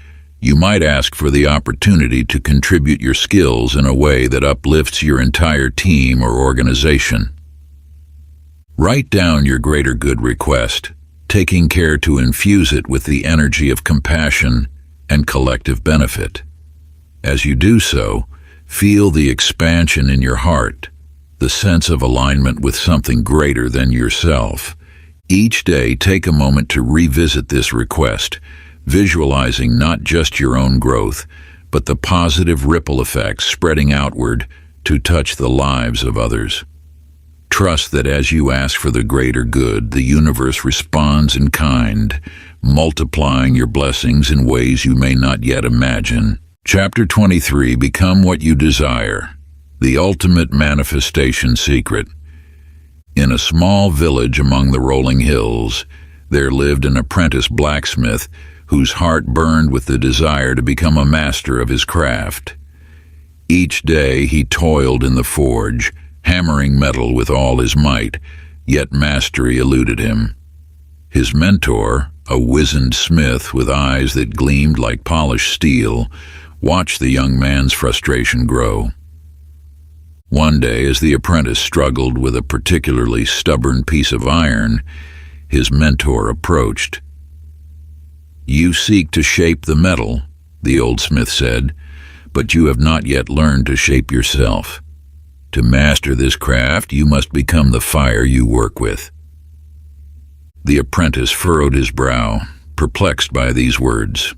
you might ask for the opportunity to contribute your skills in a way that uplifts your entire team or organization. Write down your greater good request, taking care to infuse it with the energy of compassion and collective benefit. As you do so, feel the expansion in your heart, the sense of alignment with something greater than yourself. Each day, take a moment to revisit this request, visualizing not just your own growth, but the positive ripple effects spreading outward to touch the lives of others. Trust that as you ask for the greater good, the universe responds in kind, multiplying your blessings in ways you may not yet imagine. Chapter 23, Become What You Desire, the Ultimate Manifestation Secret. In a small village among the rolling hills, there lived an apprentice blacksmith whose heart burned with the desire to become a master of his craft. Each day he toiled in the forge, hammering metal with all his might, yet mastery eluded him. His mentor, a wizened smith with eyes that gleamed like polished steel, watched the young man's frustration grow. One day, as the apprentice struggled with a particularly stubborn piece of iron, his mentor approached. "You seek to shape the metal," the old smith said, "but you have not yet learned to shape yourself. To master this craft, you must become the fire you work with." The apprentice furrowed his brow, perplexed by these words.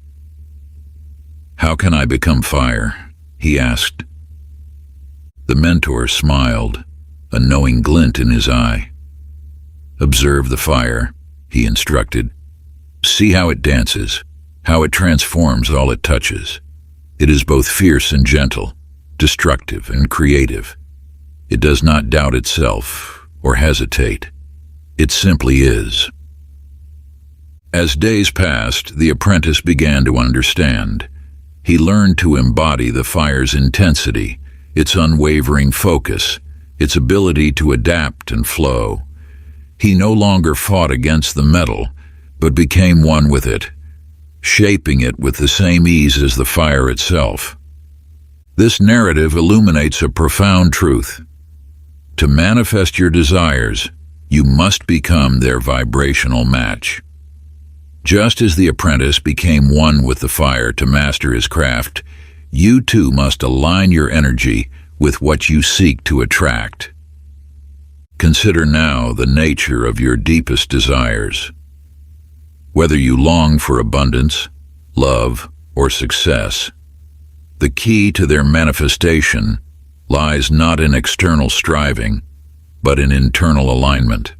"How can I become fire?" he asked. The mentor smiled, a knowing glint in his eye. "Observe the fire," he instructed. "See how it dances, how it transforms all it touches. It is both fierce and gentle, destructive and creative. It does not doubt itself or hesitate. It simply is." As days passed, the apprentice began to understand. He learned to embody the fire's intensity, its unwavering focus, its ability to adapt and flow. He no longer fought against the metal, but became one with it, shaping it with the same ease as the fire itself. This narrative illuminates a profound truth. To manifest your desires, you must become their vibrational match. Just as the apprentice became one with the fire to master his craft, you too must align your energy with what you seek to attract. Consider now the nature of your deepest desires. Whether you long for abundance, love, or success, the key to their manifestation lies not in external striving, but in internal alignment.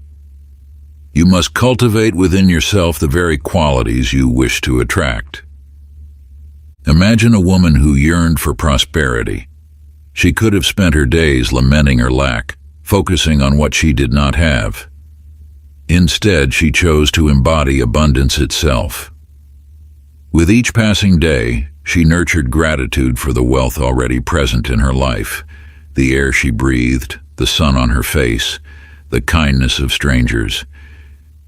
You must cultivate within yourself the very qualities you wish to attract. Imagine a woman who yearned for prosperity. She could have spent her days lamenting her lack, focusing on what she did not have. Instead, she chose to embody abundance itself. With each passing day, she nurtured gratitude for the wealth already present in her life, the air she breathed, the sun on her face, the kindness of strangers.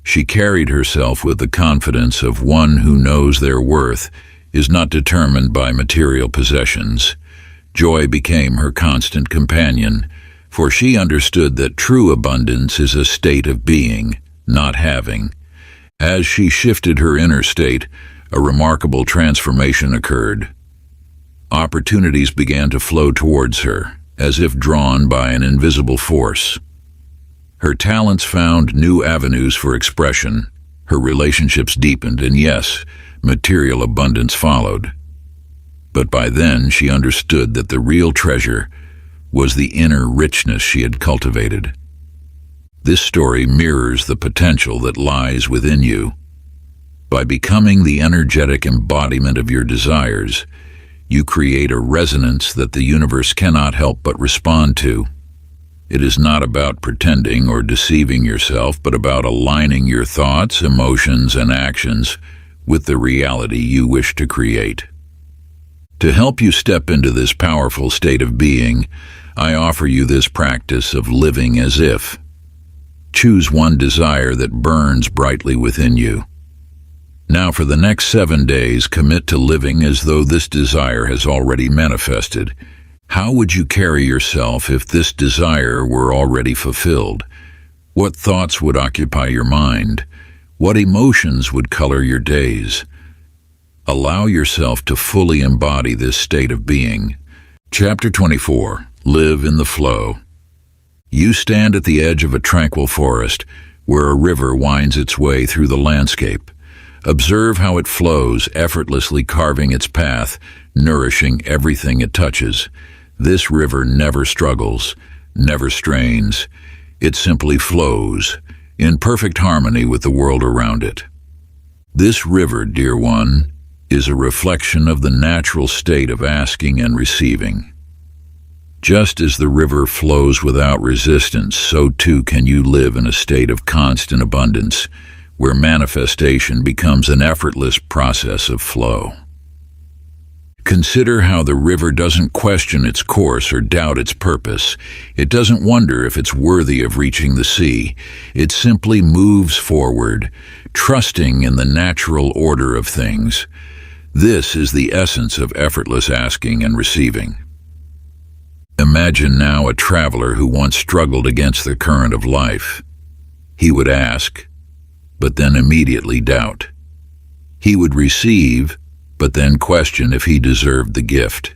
She carried herself with the confidence of one who knows their worth is not determined by material possessions. Joy became her constant companion, for she understood that true abundance is a state of being, not having. As she shifted her inner state, a remarkable transformation occurred. Opportunities began to flow towards her, as if drawn by an invisible force. Her talents found new avenues for expression, her relationships deepened, and yes, material abundance followed. But by then she understood that the real treasure was the inner richness she had cultivated. This story mirrors the potential that lies within you. By becoming the energetic embodiment of your desires, you create a resonance that the universe cannot help but respond to. It is not about pretending or deceiving yourself, but about aligning your thoughts, emotions, and actions with the reality you wish to create. To help you step into this powerful state of being, I offer you this practice of living as if. Choose one desire that burns brightly within you. Now, for the next 7 days, commit to living as though this desire has already manifested. How would you carry yourself if this desire were already fulfilled? What thoughts would occupy your mind? What emotions would color your days? Allow yourself to fully embody this state of being. Chapter 24. Live in the flow. You stand at the edge of a tranquil forest, where a river winds its way through the landscape. Observe how it flows, effortlessly carving its path, nourishing everything it touches. This river never struggles, never strains. It simply flows, in perfect harmony with the world around it. This river, dear one, is a reflection of the natural state of asking and receiving. Just as the river flows without resistance, so too can you live in a state of constant abundance, where manifestation becomes an effortless process of flow. Consider how the river doesn't question its course or doubt its purpose. It doesn't wonder if it's worthy of reaching the sea. It simply moves forward, trusting in the natural order of things. This is the essence of effortless asking and receiving. Imagine now a traveler who once struggled against the current of life. He would ask, but then immediately doubt. He would receive, but then question if he deserved the gift.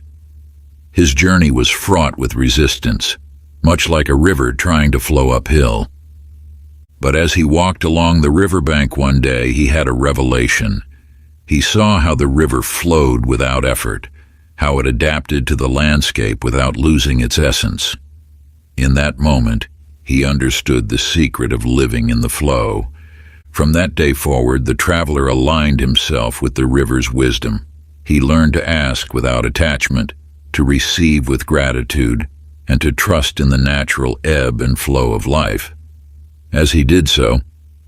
His journey was fraught with resistance, much like a river trying to flow uphill. But as he walked along the riverbank one day, he had a revelation. He saw how the river flowed without effort, how it adapted to the landscape without losing its essence. In that moment, he understood the secret of living in the flow. From that day forward, the traveler aligned himself with the river's wisdom. He learned to ask without attachment, to receive with gratitude, and to trust in the natural ebb and flow of life. As he did so,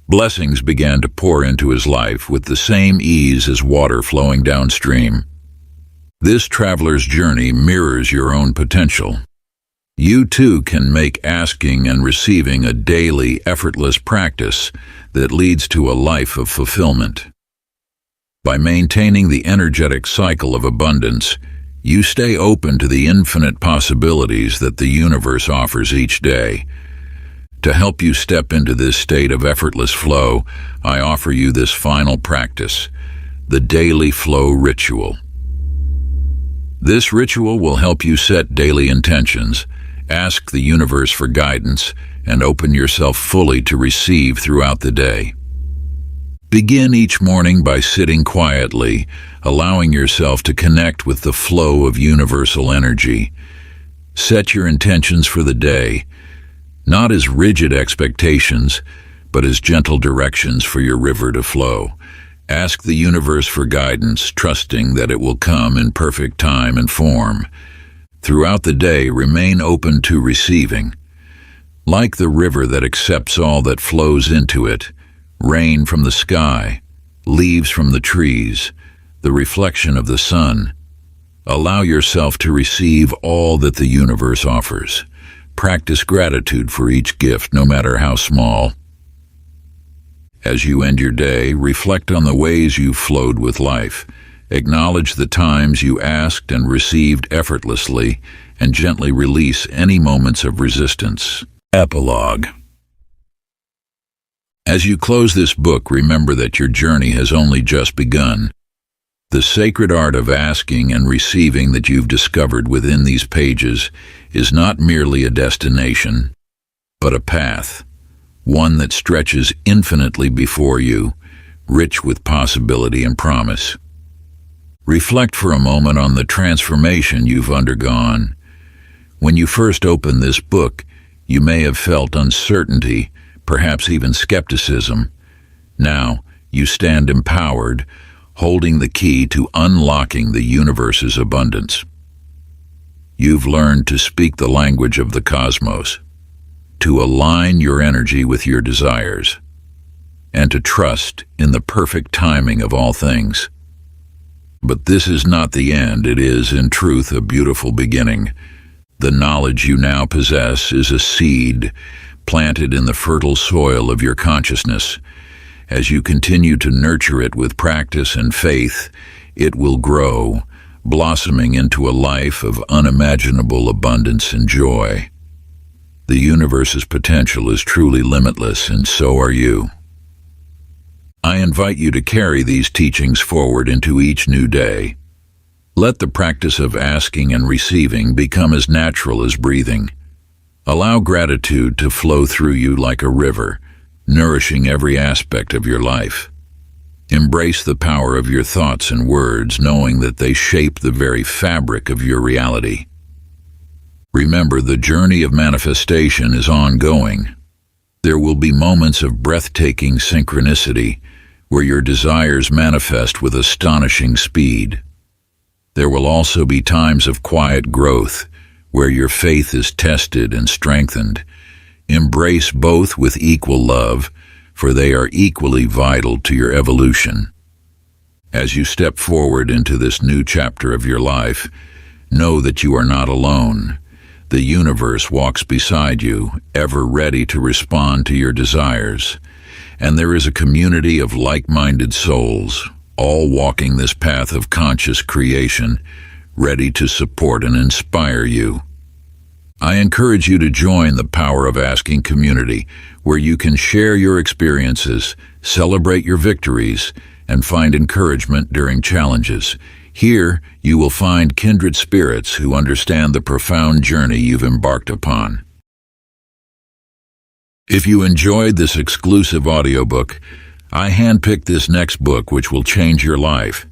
blessings began to pour into his life with the same ease as water flowing downstream. This traveler's journey mirrors your own potential. You too can make asking and receiving a daily, effortless practice that leads to a life of fulfillment. By maintaining the energetic cycle of abundance, you stay open to the infinite possibilities that the universe offers each day. To help you step into this state of effortless flow, I offer you this final practice, the Daily Flow Ritual. This ritual will help you set daily intentions, ask the universe for guidance, and open yourself fully to receive throughout the day. Begin each morning by sitting quietly, allowing yourself to connect with the flow of universal energy. Set your intentions for the day, not as rigid expectations, but as gentle directions for your river to flow. Ask the universe for guidance, trusting that it will come in perfect time and form. Throughout the day, remain open to receiving. Like the river that accepts all that flows into it, rain from the sky, leaves from the trees, the reflection of the sun. Allow yourself to receive all that the universe offers. Practice gratitude for each gift, no matter how small. As you end your day, reflect on the ways you flowed with life. Acknowledge the times you asked and received effortlessly, and gently release any moments of resistance. Epilogue. As you close this book, remember that your journey has only just begun. The sacred art of asking and receiving that you've discovered within these pages is not merely a destination, but a path, one that stretches infinitely before you, rich with possibility and promise. Reflect for a moment on the transformation you've undergone. When you first opened this book, you may have felt uncertainty, perhaps even skepticism. Now, you stand empowered, holding the key to unlocking the universe's abundance. You've learned to speak the language of the cosmos, to align your energy with your desires, and to trust in the perfect timing of all things. But this is not the end. It is, in truth, a beautiful beginning. The knowledge you now possess is a seed planted in the fertile soil of your consciousness. As you continue to nurture it with practice and faith, it will grow, blossoming into a life of unimaginable abundance and joy. The universe's potential is truly limitless, and so are you. I invite you to carry these teachings forward into each new day. Let the practice of asking and receiving become as natural as breathing. Allow gratitude to flow through you like a river, nourishing every aspect of your life. Embrace the power of your thoughts and words, knowing that they shape the very fabric of your reality. Remember, the journey of manifestation is ongoing. There will be moments of breathtaking synchronicity where your desires manifest with astonishing speed. There will also be times of quiet growth where your faith is tested and strengthened. Embrace both with equal love, for they are equally vital to your evolution. As you step forward into this new chapter of your life, know that you are not alone. The universe walks beside you, ever ready to respond to your desires. And there is a community of like-minded souls, all walking this path of conscious creation, ready to support and inspire you. I encourage you to join the Power of Asking community, where you can share your experiences, celebrate your victories, and find encouragement during challenges. Here, you will find kindred spirits who understand the profound journey you've embarked upon. If you enjoyed this exclusive audiobook, I handpicked this next book which will change your life.